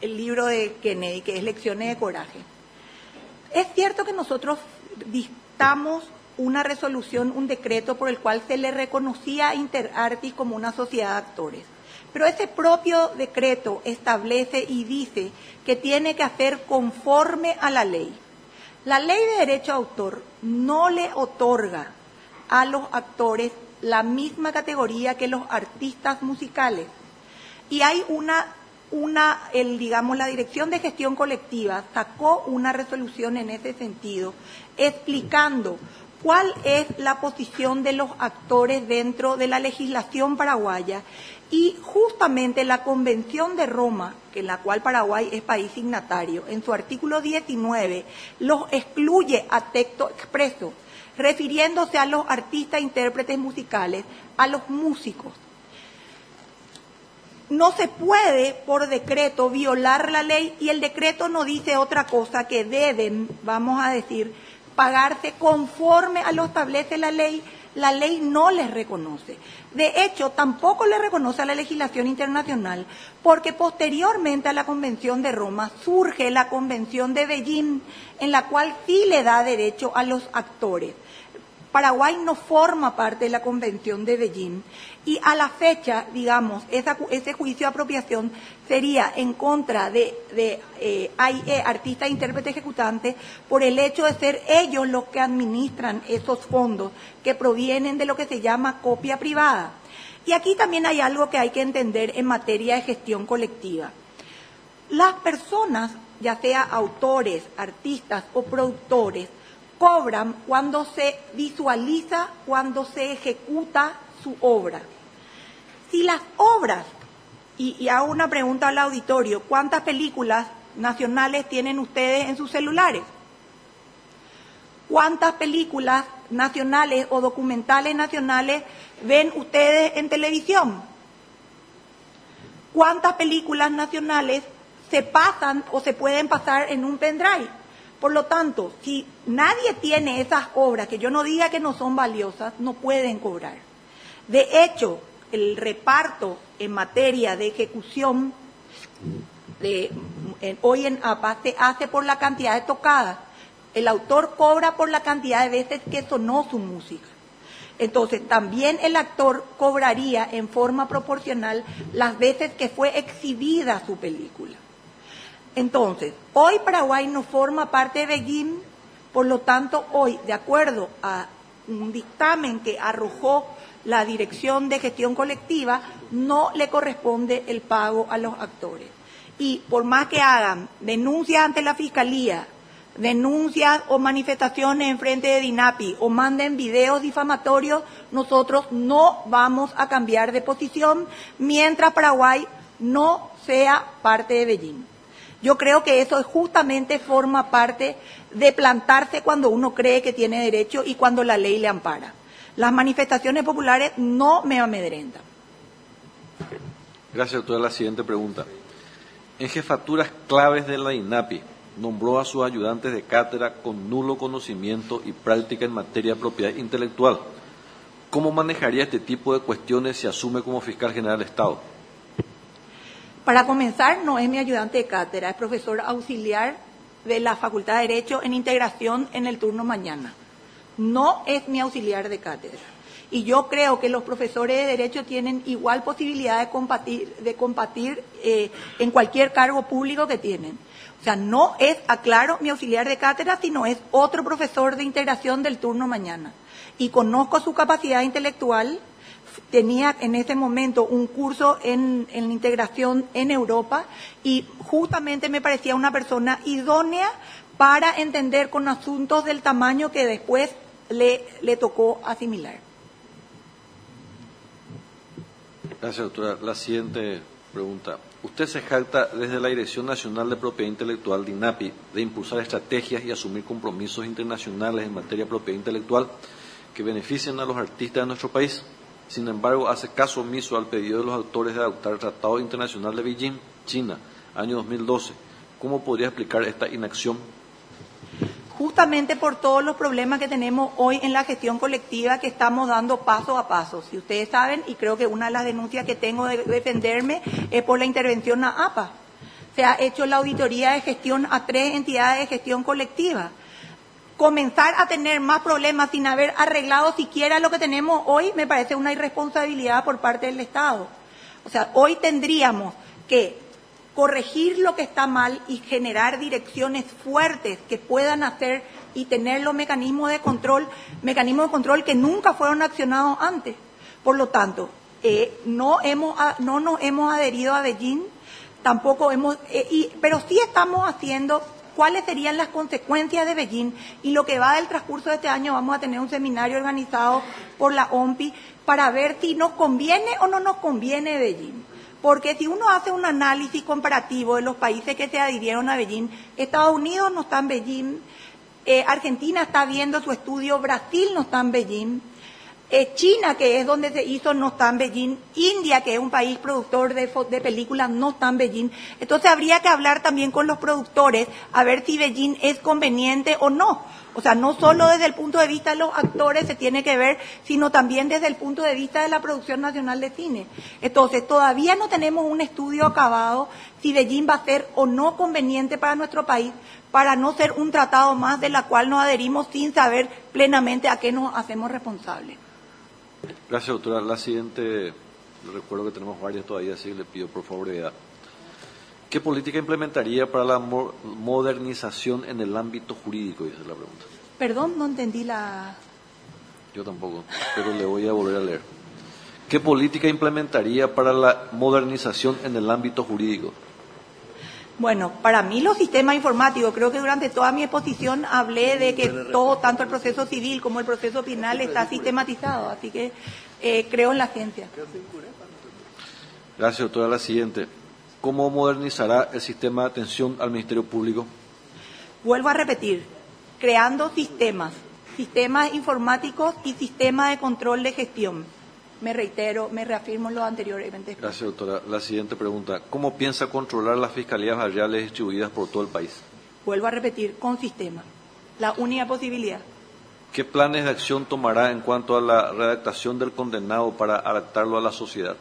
el libro de Kennedy, que es Lecciones de Coraje. Es cierto que nosotros dictamos una resolución, un decreto por el cual se le reconocía a Interartis como una sociedad de actores. Pero ese propio decreto establece y dice que tiene que hacer conforme a la ley. La ley de derecho de autor no le otorga a los actores la misma categoría que los artistas musicales. Y hay la Dirección de Gestión Colectiva sacó una resolución en ese sentido, explicando cuál es la posición de los actores dentro de la legislación paraguaya. Y justamente la Convención de Roma, en la cual Paraguay es país signatario, en su artículo 19, los excluye a texto expreso, refiriéndose a los artistas e intérpretes musicales, a los músicos. No se puede, por decreto, violar la ley, y el decreto no dice otra cosa que deben, vamos a decir, pagarse conforme a lo establece la ley. La ley no les reconoce. De hecho, tampoco le reconoce a la legislación internacional, porque posteriormente a la Convención de Roma surge la Convención de Beijing, en la cual sí le da derecho a los actores. Paraguay no forma parte de la Convención de Beijing y a la fecha, digamos, ese juicio de apropiación sería en contra de AIE, artistas, intérpretes, ejecutantes, por el hecho de ser ellos los que administran esos fondos que provienen de lo que se llama copia privada. Y aquí también hay algo que hay que entender en materia de gestión colectiva. Las personas, ya sea autores, artistas o productores, cobran cuando se visualiza, cuando se ejecuta su obra. Si las obras, y hago una pregunta al auditorio, ¿cuántas películas nacionales tienen ustedes en sus celulares? ¿Cuántas películas nacionales o documentales nacionales ven ustedes en televisión? ¿Cuántas películas nacionales se pasan o se pueden pasar en un pendrive? Por lo tanto, si nadie tiene esas obras, que yo no diga que no son valiosas, no pueden cobrar. De hecho, el reparto en materia de ejecución hoy en APA se hace por la cantidad de tocadas. El autor cobra por la cantidad de veces que sonó su música. Entonces, también el actor cobraría en forma proporcional las veces que fue exhibida su película. Entonces, hoy Paraguay no forma parte de Beijing, por lo tanto, hoy, de acuerdo a un dictamen que arrojó la Dirección de Gestión Colectiva, no le corresponde el pago a los actores. Y por más que hagan denuncias ante la Fiscalía, denuncias o manifestaciones en frente de DINAPI o manden videos difamatorios, nosotros no vamos a cambiar de posición mientras Paraguay no sea parte de Beijing. Yo creo que eso justamente forma parte de plantarse cuando uno cree que tiene derecho y cuando la ley le ampara. Las manifestaciones populares no me amedrentan. Gracias, doctora. La siguiente pregunta. En jefaturas claves de la INAPI, nombró a sus ayudantes de cátedra con nulo conocimiento y práctica en materia de propiedad intelectual. ¿Cómo manejaría este tipo de cuestiones si asume como fiscal general del Estado? Para comenzar, no es mi ayudante de cátedra, es profesor auxiliar de la Facultad de Derecho en integración en el turno mañana. No es mi auxiliar de cátedra. Y yo creo que los profesores de Derecho tienen igual posibilidad de combatir en cualquier cargo público que tienen. O sea, no es, aclaro, mi auxiliar de cátedra, sino es otro profesor de integración del turno mañana. Y conozco su capacidad intelectual. Tenía en ese momento un curso en integración en Europa y justamente me parecía una persona idónea para entender con asuntos del tamaño que después le tocó asimilar. Gracias, doctora. La siguiente pregunta. Usted se jacta desde la Dirección Nacional de Propiedad Intelectual, DINAPI, de impulsar estrategias y asumir compromisos internacionales en materia de propiedad intelectual que beneficien a los artistas de nuestro país. Sin embargo, hace caso omiso al pedido de los autores de adoptar el Tratado Internacional de Beijing, China, año 2012. ¿Cómo podría explicar esta inacción? Justamente por todos los problemas que tenemos hoy en la gestión colectiva que estamos dando paso a paso. Si ustedes saben, y creo que una de las denuncias que tengo de defenderme es por la intervención a APA. Se ha hecho la auditoría de gestión a 3 entidades de gestión colectiva. Comenzar a tener más problemas sin haber arreglado siquiera lo que tenemos hoy me parece una irresponsabilidad por parte del Estado. O sea, hoy tendríamos que corregir lo que está mal y generar direcciones fuertes que puedan hacer y tener los mecanismos de control que nunca fueron accionados antes. Por lo tanto, no nos hemos adherido a Beijing, tampoco pero sí estamos haciendo cuáles serían las consecuencias de Beijing, y lo que va del transcurso de este año vamos a tener un seminario organizado por la OMPI para ver si nos conviene o no nos conviene Beijing. Porque si uno hace un análisis comparativo de los países que se adhirieron a Beijing, Estados Unidos no está en Beijing, Argentina está viendo su estudio, Brasil no está en Beijing, China, que es donde se hizo, no está en Beijing, India, que es un país productor de películas, no está en Beijing. Entonces habría que hablar también con los productores a ver si Beijing es conveniente o no. O sea, no solo desde el punto de vista de los actores se tiene que ver, sino también desde el punto de vista de la producción nacional de cine. Entonces, todavía no tenemos un estudio acabado si Beijing va a ser o no conveniente para nuestro país, para no ser un tratado más de la cual nos adherimos sin saber plenamente a qué nos hacemos responsables. Gracias, doctora. La siguiente, recuerdo que tenemos varias todavía, así que le pido por favor brevedad. ¿Qué política implementaría para la modernización en el ámbito jurídico? Esa es la pregunta. Perdón, no entendí la... Yo tampoco, pero le voy a volver a leer. ¿Qué política implementaría para la modernización en el ámbito jurídico? Bueno, para mí los sistemas informáticos, creo que durante toda mi exposición hablé de que todo, tanto el proceso civil como el proceso penal está sistematizado, así que creo en la ciencia. Gracias, doctora. La siguiente. ¿Cómo modernizará el sistema de atención al Ministerio Público? Vuelvo a repetir, creando sistemas informáticos y sistemas de control de gestión. Me reafirmo lo anteriormente. Gracias, doctora. La siguiente pregunta. ¿Cómo piensa controlar las fiscalías barriales distribuidas por todo el país? Vuelvo a repetir, con sistemas. La única posibilidad. ¿Qué planes de acción tomará en cuanto a la redactación del condenado para adaptarlo a la sociedad?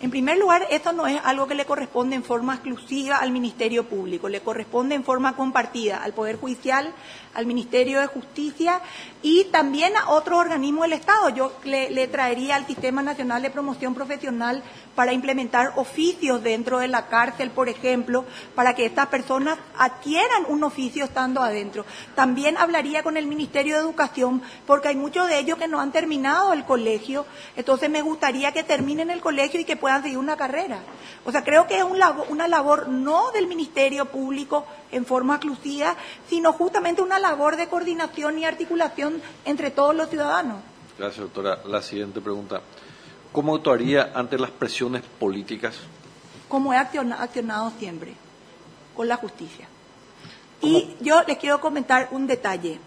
En primer lugar, esto no es algo que le corresponde en forma exclusiva al Ministerio Público, le corresponde en forma compartida al Poder Judicial, al Ministerio de Justicia y también a otros organismos del Estado. Yo le traería al Sistema Nacional de Promoción Profesional para implementar oficios dentro de la cárcel, por ejemplo, para que estas personas adquieran un oficio estando adentro. También hablaría con el Ministerio de Educación, porque hay muchos de ellos que no han terminado el colegio, entonces me gustaría que terminen el colegio y que puedan seguir una carrera. O sea, creo que es una labor no del Ministerio Público en forma exclusiva, sino justamente una labor de coordinación y articulación entre todos los ciudadanos. Gracias, doctora. La siguiente pregunta. ¿Cómo actuaría ante las presiones políticas? Como he accionado siempre, con la justicia. Y yo les quiero comentar un detalle.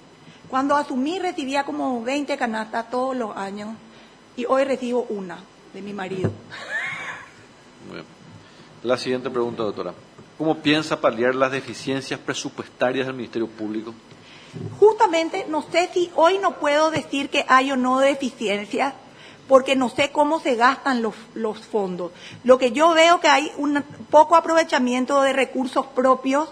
Cuando asumí recibía como 20 canastas todos los años y hoy recibo una de mi marido. Muy bien. La siguiente pregunta, doctora. ¿Cómo piensa paliar las deficiencias presupuestarias del Ministerio Público? Justamente, no sé si hoy no puedo decir que hay o no deficiencias, porque no sé cómo se gastan los fondos. Lo que yo veo que hay un poco aprovechamiento de recursos propios,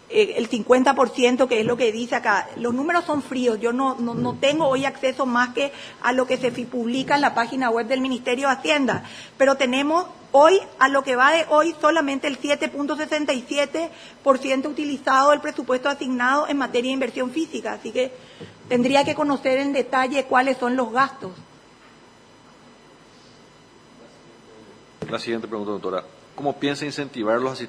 el 50%, que es lo que dice acá. Los números son fríos, yo no tengo hoy acceso más que a lo que se publica en la página web del Ministerio de Hacienda, pero tenemos hoy, a lo que va de hoy, solamente el 7.67% utilizado del presupuesto asignado en materia de inversión física, así que tendría que conocer en detalle cuáles son los gastos. La siguiente pregunta, doctora. ¿Cómo piensa incentivar a los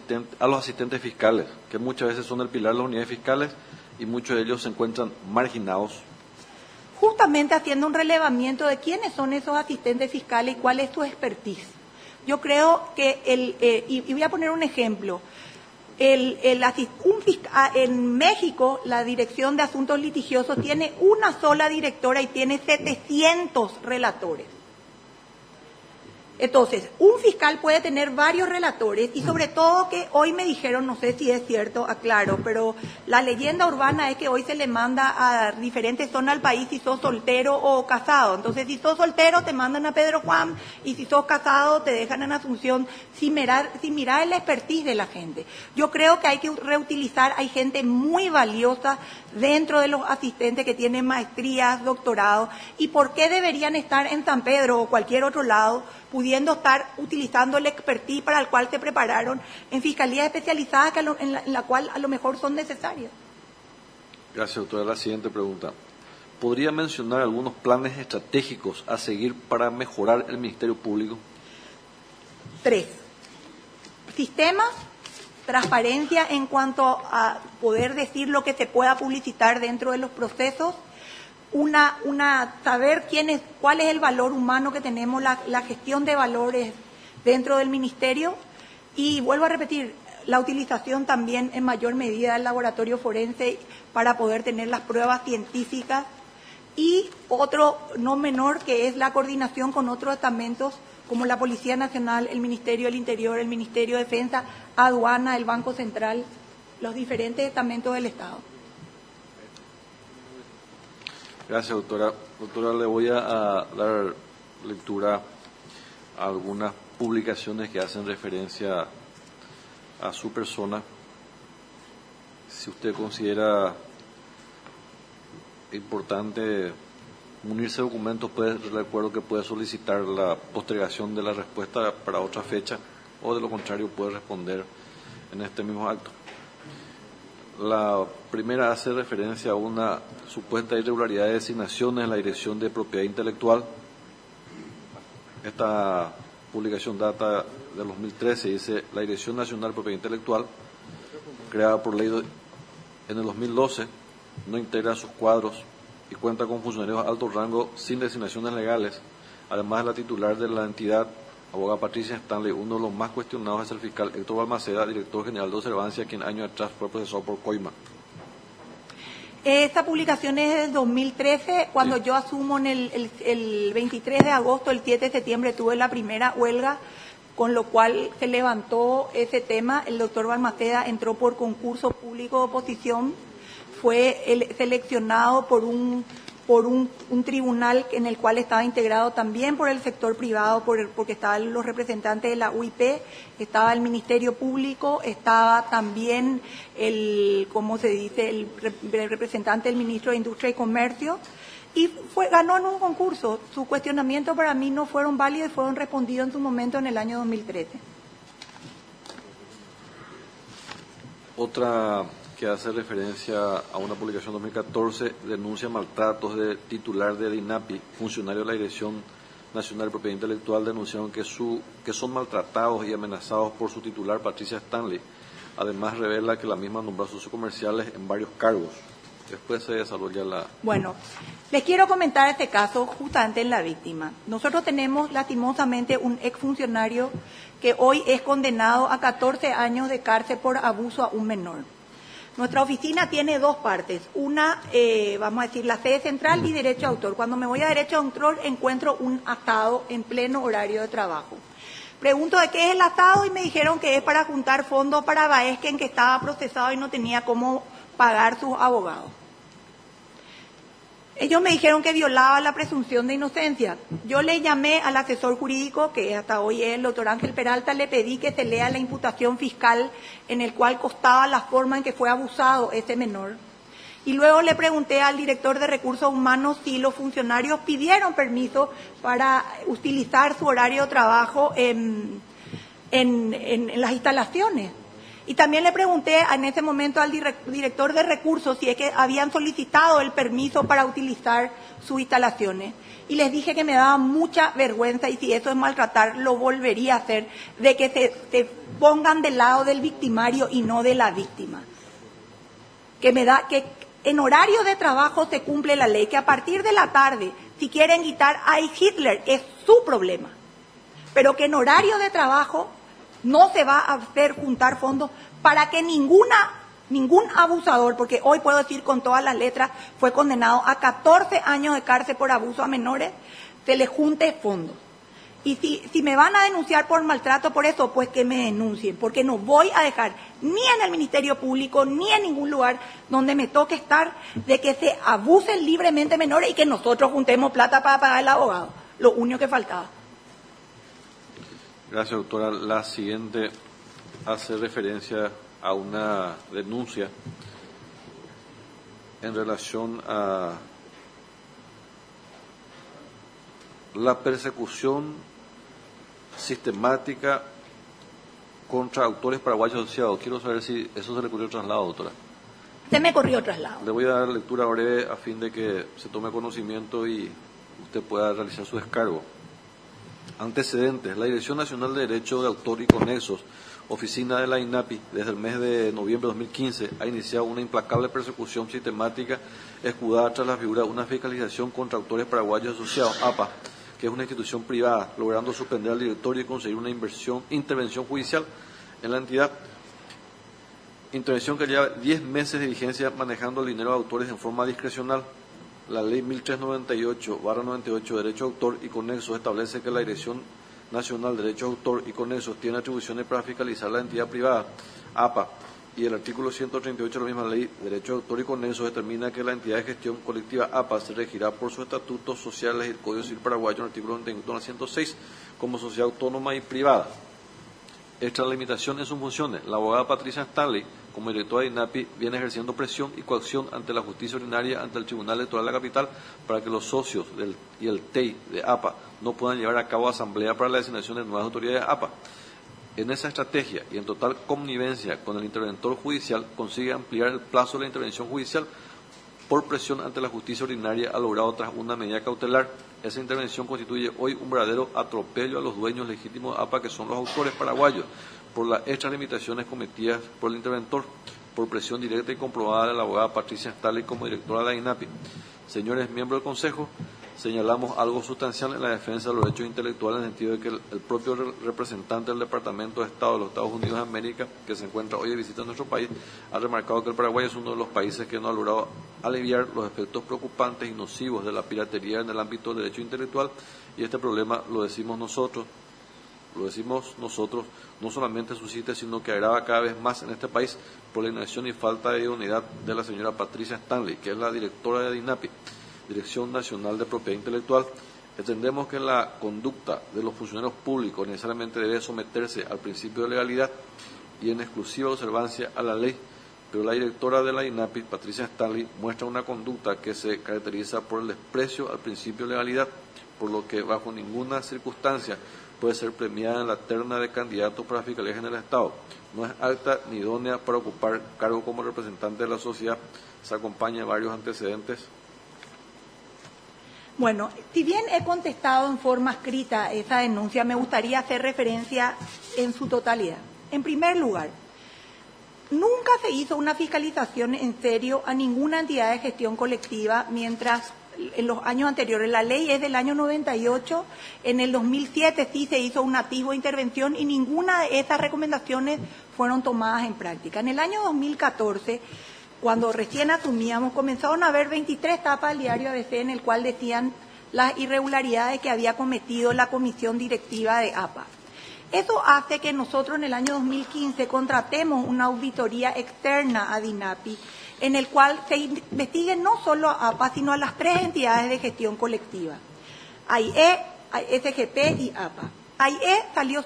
asistentes fiscales, que muchas veces son el pilar de las unidades fiscales y muchos de ellos se encuentran marginados? justamente haciendo un relevamiento de quiénes son esos asistentes fiscales y cuál es su expertise. Yo creo que, y voy a poner un ejemplo, en México la Dirección de Asuntos Litigiosos tiene una sola directora y tiene 700 relatores. Entonces, un fiscal puede tener varios relatores y sobre todo que hoy me dijeron, no sé si es cierto, aclaro, pero la leyenda urbana es que hoy se le manda a diferentes zonas del país si sos soltero o casado. Entonces, si sos soltero te mandan a Pedro Juan y si sos casado te dejan en Asunción sin mirar el expertise de la gente. Yo creo que hay que reutilizar, hay gente muy valiosa dentro de los asistentes que tienen maestrías, doctorados, y por qué deberían estar en San Pedro o cualquier otro lado pudiendo estar utilizando el expertise para el cual se prepararon en fiscalías especializadas en la cual a lo mejor son necesarias. Gracias, doctora. La siguiente pregunta. ¿Podría mencionar algunos planes estratégicos a seguir para mejorar el Ministerio Público? 3. Sistemas, transparencia en cuanto a poder decir lo que se pueda publicitar dentro de los procesos, saber cuál es el valor humano que tenemos, la gestión de valores dentro del ministerio, y vuelvo a repetir, la utilización también en mayor medida del laboratorio forense para poder tener las pruebas científicas, y otro no menor que es la coordinación con otros estamentos como la Policía Nacional, el Ministerio del Interior, el Ministerio de Defensa, Aduana, el Banco Central, los diferentes estamentos del Estado. Gracias, doctora. Doctora, le voy a dar lectura a algunas publicaciones que hacen referencia a su persona. Si usted considera importante unirse a documentos, recuerdo que puede solicitar la postergación de la respuesta para otra fecha, o de lo contrario puede responder en este mismo acto. La primera hace referencia a una supuesta irregularidad de designaciones en la Dirección de Propiedad Intelectual. Esta publicación data del 2013, dice: la Dirección Nacional de Propiedad Intelectual, creada por ley en el 2012, no integra sus cuadros y cuenta con funcionarios de alto rango sin designaciones legales. Además, la titular de la entidad, abogada Patricia Stanley, uno de los más cuestionados es el fiscal Héctor Balmaceda, director general de Observancia, quien años atrás fue procesado por coima. Esta publicación es del 2013, cuando yo asumo en el 23 de agosto, el 7 de septiembre tuve la primera huelga, con lo cual se levantó ese tema. El doctor Balmaceda entró por concurso público de oposición, fue seleccionado por un tribunal en el cual estaba integrado también por el sector privado, porque estaban los representantes de la UIP, estaba el Ministerio Público, estaba también el representante del ministro de Industria y Comercio, y ganó en un concurso. Sus cuestionamientos para mí no fueron válidos y fueron respondidos en su momento en el año 2013. Otra que hace referencia a una publicación 2014, denuncia maltratos de titular de INAPI, funcionario de la Dirección Nacional de Propiedad Intelectual, denunciaron que son maltratados y amenazados por su titular, Patricia Stanley. Además, revela que la misma nombró socios comerciales en varios cargos. Después se desarrolla la... Bueno, les quiero comentar este caso justamente en la víctima. Nosotros tenemos lastimosamente un exfuncionario que hoy es condenado a 14 años de cárcel por abuso a un menor. Nuestra oficina tiene dos partes, una, vamos a decir, la sede central y derecho de autor. Cuando me voy a derecho de autor encuentro un atado en pleno horario de trabajo. Pregunto de qué es el atado y me dijeron que es para juntar fondos para Baesquen, que estaba procesado y no tenía cómo pagar sus abogados. Ellos me dijeron que violaba la presunción de inocencia. Yo le llamé al asesor jurídico, que hasta hoy es el doctor Ángel Peralta, le pedí que se lea la imputación fiscal en el cual constaba la forma en que fue abusado ese menor. Y luego le pregunté al director de Recursos Humanos si los funcionarios pidieron permiso para utilizar su horario de trabajo en las instalaciones. Y también le pregunté en ese momento al director de recursos si es que habían solicitado el permiso para utilizar sus instalaciones. Y les dije que me daba mucha vergüenza, y si eso es maltratar, lo volvería a hacer, de que se pongan del lado del victimario y no de la víctima. Que En horario de trabajo se cumple la ley, que a partir de la tarde, si quieren quitar a Hitler, es su problema. Pero que en horario de trabajo no se va a hacer juntar fondos para que ningún abusador, porque hoy puedo decir con todas las letras, fue condenado a 14 años de cárcel por abuso a menores, se le junte fondos. Y si me van a denunciar por maltrato por eso, pues que me denuncien, porque no voy a dejar ni en el Ministerio Público, ni en ningún lugar donde me toque estar, de que se abusen libremente menores y que nosotros juntemos plata para pagar al abogado. Lo único que faltaba. Gracias, doctora. La siguiente hace referencia a una denuncia en relación a la persecución sistemática contra autores paraguayos asociados. Quiero saber si eso se le ocurrió traslado, doctora. Se me corrió traslado. Le voy a dar lectura breve a fin de que se tome conocimiento y usted pueda realizar su descargo. Antecedentes. La Dirección Nacional de Derecho de Autor y Conexos, oficina de la INAPI, desde el mes de noviembre de 2015, ha iniciado una implacable persecución sistemática escudada tras la figura de una fiscalización contra autores paraguayos asociados, APA, que es una institución privada, logrando suspender al directorio y conseguir una intervención judicial en la entidad. Intervención que lleva 10 meses de vigencia manejando el dinero de autores en forma discrecional. La ley 1398/98 de Derecho de Autor y Conexos establece que la Dirección Nacional de Derecho de Autor y Conexos tiene atribuciones para fiscalizar la entidad privada, APA, y el artículo 138 de la misma ley, Derecho de Autor y Conexos, determina que la entidad de gestión colectiva APA se regirá por sus estatutos sociales y el Código Civil paraguayo en el artículo 91 al 106 como sociedad autónoma y privada. Extralimitación en sus funciones. La abogada Patricia Stanley, como directora de INAPI, viene ejerciendo presión y coacción ante la justicia ordinaria, ante el Tribunal Electoral de la Capital, para que los socios y el TEI de APA no puedan llevar a cabo asamblea para la designación de nuevas autoridades APA. En esa estrategia y en total connivencia con el interventor judicial, consigue ampliar el plazo de la intervención judicial por presión ante la justicia ordinaria, ha logrado tras una medida cautelar. Esa intervención constituye hoy un verdadero atropello a los dueños legítimos de APA, que son los autores paraguayos, por las extralimitaciones cometidas por el interventor, por presión directa y comprobada de la abogada Patricia Stanley como directora de la INAPI. Señores miembros del Consejo, señalamos algo sustancial en la defensa de los derechos intelectuales, en el sentido de que el propio representante del Departamento de Estado de los Estados Unidos de América, que se encuentra hoy de visita en nuestro país, ha remarcado que el Paraguay es uno de los países que no ha logrado aliviar los efectos preocupantes y nocivos de la piratería en el ámbito del derecho intelectual, y este problema lo decimos nosotros, no solamente suscita, sino que agrava cada vez más en este país por la inacción y falta de idoneidad de la señora Patricia Stanley, que es la directora de INAPI, Dirección Nacional de Propiedad Intelectual. Entendemos que la conducta de los funcionarios públicos necesariamente debe someterse al principio de legalidad y en exclusiva observancia a la ley, pero la directora de la INAPI, Patricia Stanley, muestra una conducta que se caracteriza por el desprecio al principio de legalidad, por lo que bajo ninguna circunstancia puede ser premiada en la terna de candidatos para la Fiscalía General del Estado. No es apta ni idónea para ocupar cargo como representante de la sociedad. Se acompaña de varios antecedentes. Bueno, si bien he contestado en forma escrita esa denuncia, me gustaría hacer referencia en su totalidad. En primer lugar, nunca se hizo una fiscalización en serio a ninguna entidad de gestión colectiva mientras en los años anteriores. La ley es del año 98, en el 2007 sí se hizo un atisbo de intervención y ninguna de esas recomendaciones fueron tomadas en práctica. En el año 2014, cuando recién asumíamos, comenzaron a haber 23 tapas del diario ABC en el cual decían las irregularidades que había cometido la comisión directiva de APA. Eso hace que nosotros en el año 2015 contratemos una auditoría externa a DINAPI, en el cual se investigue no solo a APA, sino a las tres entidades de gestión colectiva, AIE, SGP y APA. AIE salió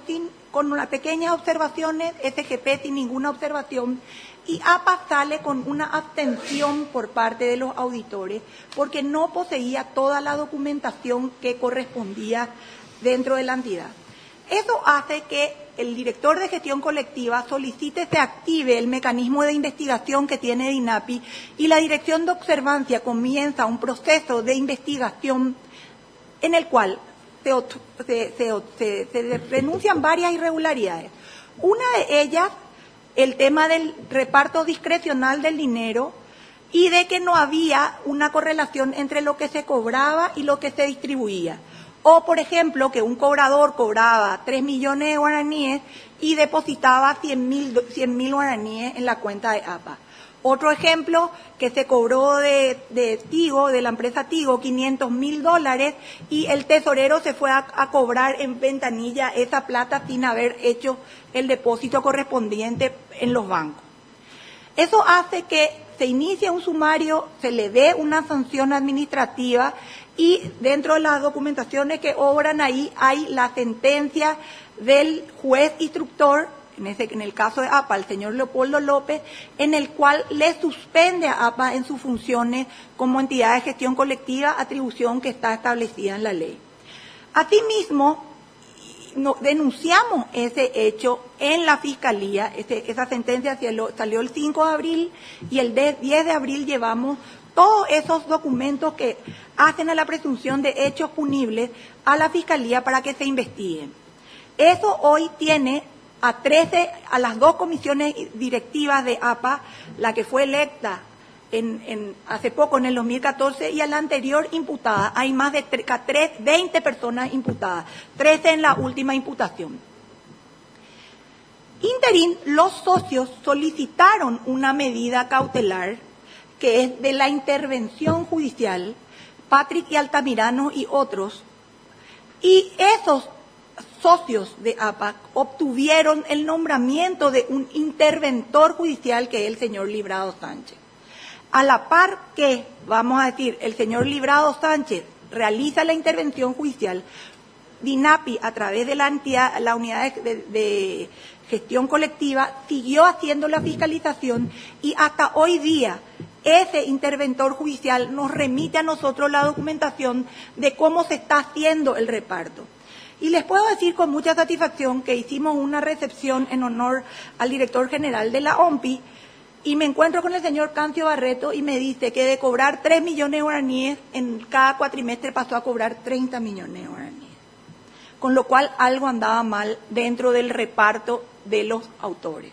con unas pequeñas observaciones, SGP sin ninguna observación, y APA sale con una abstención por parte de los auditores, porque no poseía toda la documentación que correspondía dentro de la entidad. Eso hace que el director de gestión colectiva solicite se active el mecanismo de investigación que tiene DINAPI y la dirección de observancia comienza un proceso de investigación en el cual se denuncian varias irregularidades. Una de ellas, el tema del reparto discrecional del dinero y de que no había una correlación entre lo que se cobraba y lo que se distribuía. O, por ejemplo, que un cobrador cobraba 3 millones de guaraníes y depositaba 100.000 guaraníes en la cuenta de APA. Otro ejemplo, que se cobró de Tigo, de la empresa Tigo, $500.000 y el tesorero se fue a cobrar en ventanilla esa plata sin haber hecho el depósito correspondiente en los bancos. Eso hace que se inicie un sumario, se le dé una sanción administrativa y dentro de las documentaciones que obran ahí hay la sentencia del juez instructor, en el caso de APA, el señor Leopoldo López, en el cual le suspende a APA en sus funciones como entidad de gestión colectiva, atribución que está establecida en la ley. Asimismo, denunciamos ese hecho en la Fiscalía. Esa sentencia salió el 5 de abril y el 10 de abril llevamos todos esos documentos que hacen a la presunción de hechos punibles a la Fiscalía para que se investiguen. Eso hoy tiene a las 2 comisiones directivas de APA, la que fue electa hace poco, en el 2014, y a la anterior imputada. Hay más de 20 personas imputadas, 13 en la última imputación. Interín, los socios solicitaron una medida cautelar que es de la intervención judicial, Patrick y Altamirano y otros, y esos socios de APA obtuvieron el nombramiento de un interventor judicial que es el señor Librado Sánchez. A la par que, vamos a decir, el señor Librado Sánchez realiza la intervención judicial, DINAPI, a través de la unidad de gestión colectiva, siguió haciendo la fiscalización y hasta hoy día ese interventor judicial nos remite a nosotros la documentación de cómo se está haciendo el reparto. Y les puedo decir con mucha satisfacción que hicimos una recepción en honor al director general de la OMPI y me encuentro con el señor Cancio Barreto y me dice que de cobrar 3 millones de guaraníes en cada cuatrimestre pasó a cobrar 30 millones de guaraníes. Con lo cual algo andaba mal dentro del reparto de los autores.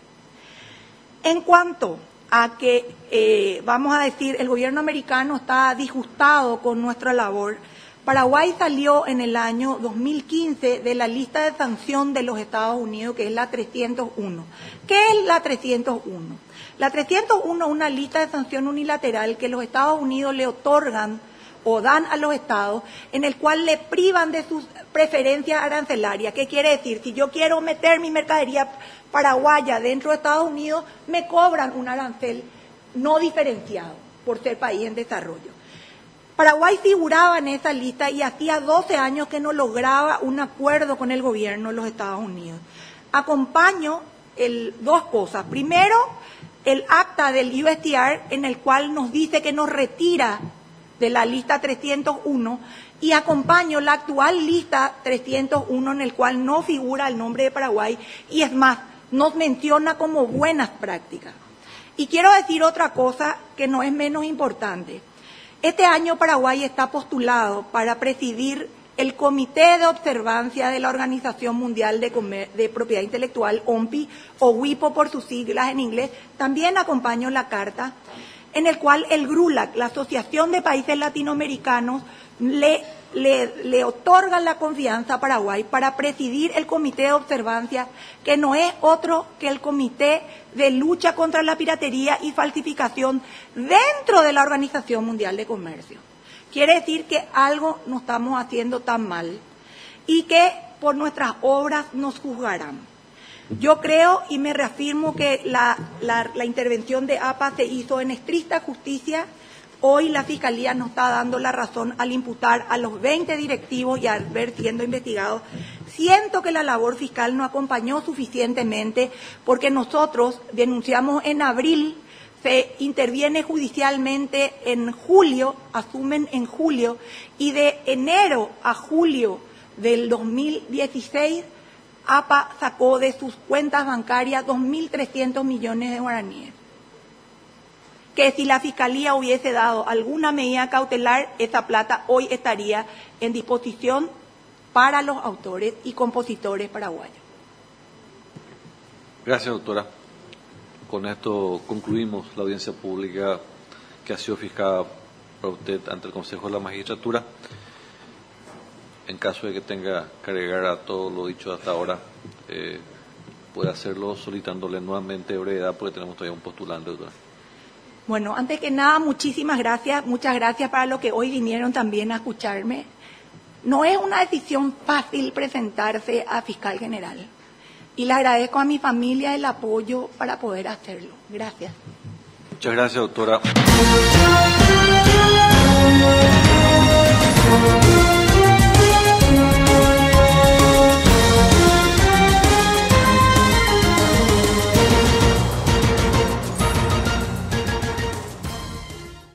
En cuanto a que, vamos a decir, el gobierno americano está disgustado con nuestra labor, Paraguay salió en el año 2015 de la lista de sanción de los Estados Unidos, que es la 301. ¿Qué es la 301? La 301 es una lista de sanción unilateral que los Estados Unidos le otorgan o dan a los estados, en el cual le privan de sus preferencias arancelarias. ¿Qué quiere decir? Si yo quiero meter mi mercadería paraguaya dentro de Estados Unidos, me cobran un arancel no diferenciado por ser país en desarrollo. Paraguay figuraba en esa lista y hacía 12 años que no lograba un acuerdo con el gobierno de los Estados Unidos. Acompaño dos cosas. Primero, el acta del USTR en el cual nos dice que nos retira de la lista 301 y acompaño la actual lista 301 en el cual no figura el nombre de Paraguay y es más, nos menciona como buenas prácticas. Y quiero decir otra cosa que no es menos importante. Este año Paraguay está postulado para presidir el Comité de Observancia de la Organización Mundial de Propiedad Intelectual, OMPI, o WIPO por sus siglas en inglés. También acompaño la carta en el cual el GRULAC, la Asociación de Países Latinoamericanos, le otorga la confianza a Paraguay para presidir el Comité de Observancia, que no es otro que el Comité de Lucha contra la Piratería y Falsificación dentro de la Organización Mundial de Comercio. Quiere decir que algo no estamos haciendo tan mal y que por nuestras obras nos juzgarán. Yo creo y me reafirmo que la intervención de APA se hizo en estricta justicia. Hoy la Fiscalía nos está dando la razón al imputar a los 20 directivos y al ver siendo investigados. Siento que la labor fiscal no acompañó suficientemente porque nosotros denunciamos en abril, se interviene judicialmente en julio, asumen en julio, y de enero a julio del 2016, APA sacó de sus cuentas bancarias 2.300 millones de guaraníes. Que si la Fiscalía hubiese dado alguna medida cautelar, esa plata hoy estaría en disposición para los autores y compositores paraguayos. Gracias, doctora. Con esto concluimos la audiencia pública que ha sido fijada para usted ante el Consejo de la Magistratura. En caso de que tenga que agregar a todo lo dicho hasta ahora, puede hacerlo solicitándole nuevamente brevedad porque tenemos todavía un postulante, doctora. Bueno, antes que nada, muchísimas gracias. Muchas gracias para los que hoy vinieron también a escucharme. No es una decisión fácil presentarse a fiscal general. Y le agradezco a mi familia el apoyo para poder hacerlo. Gracias. Muchas gracias, doctora.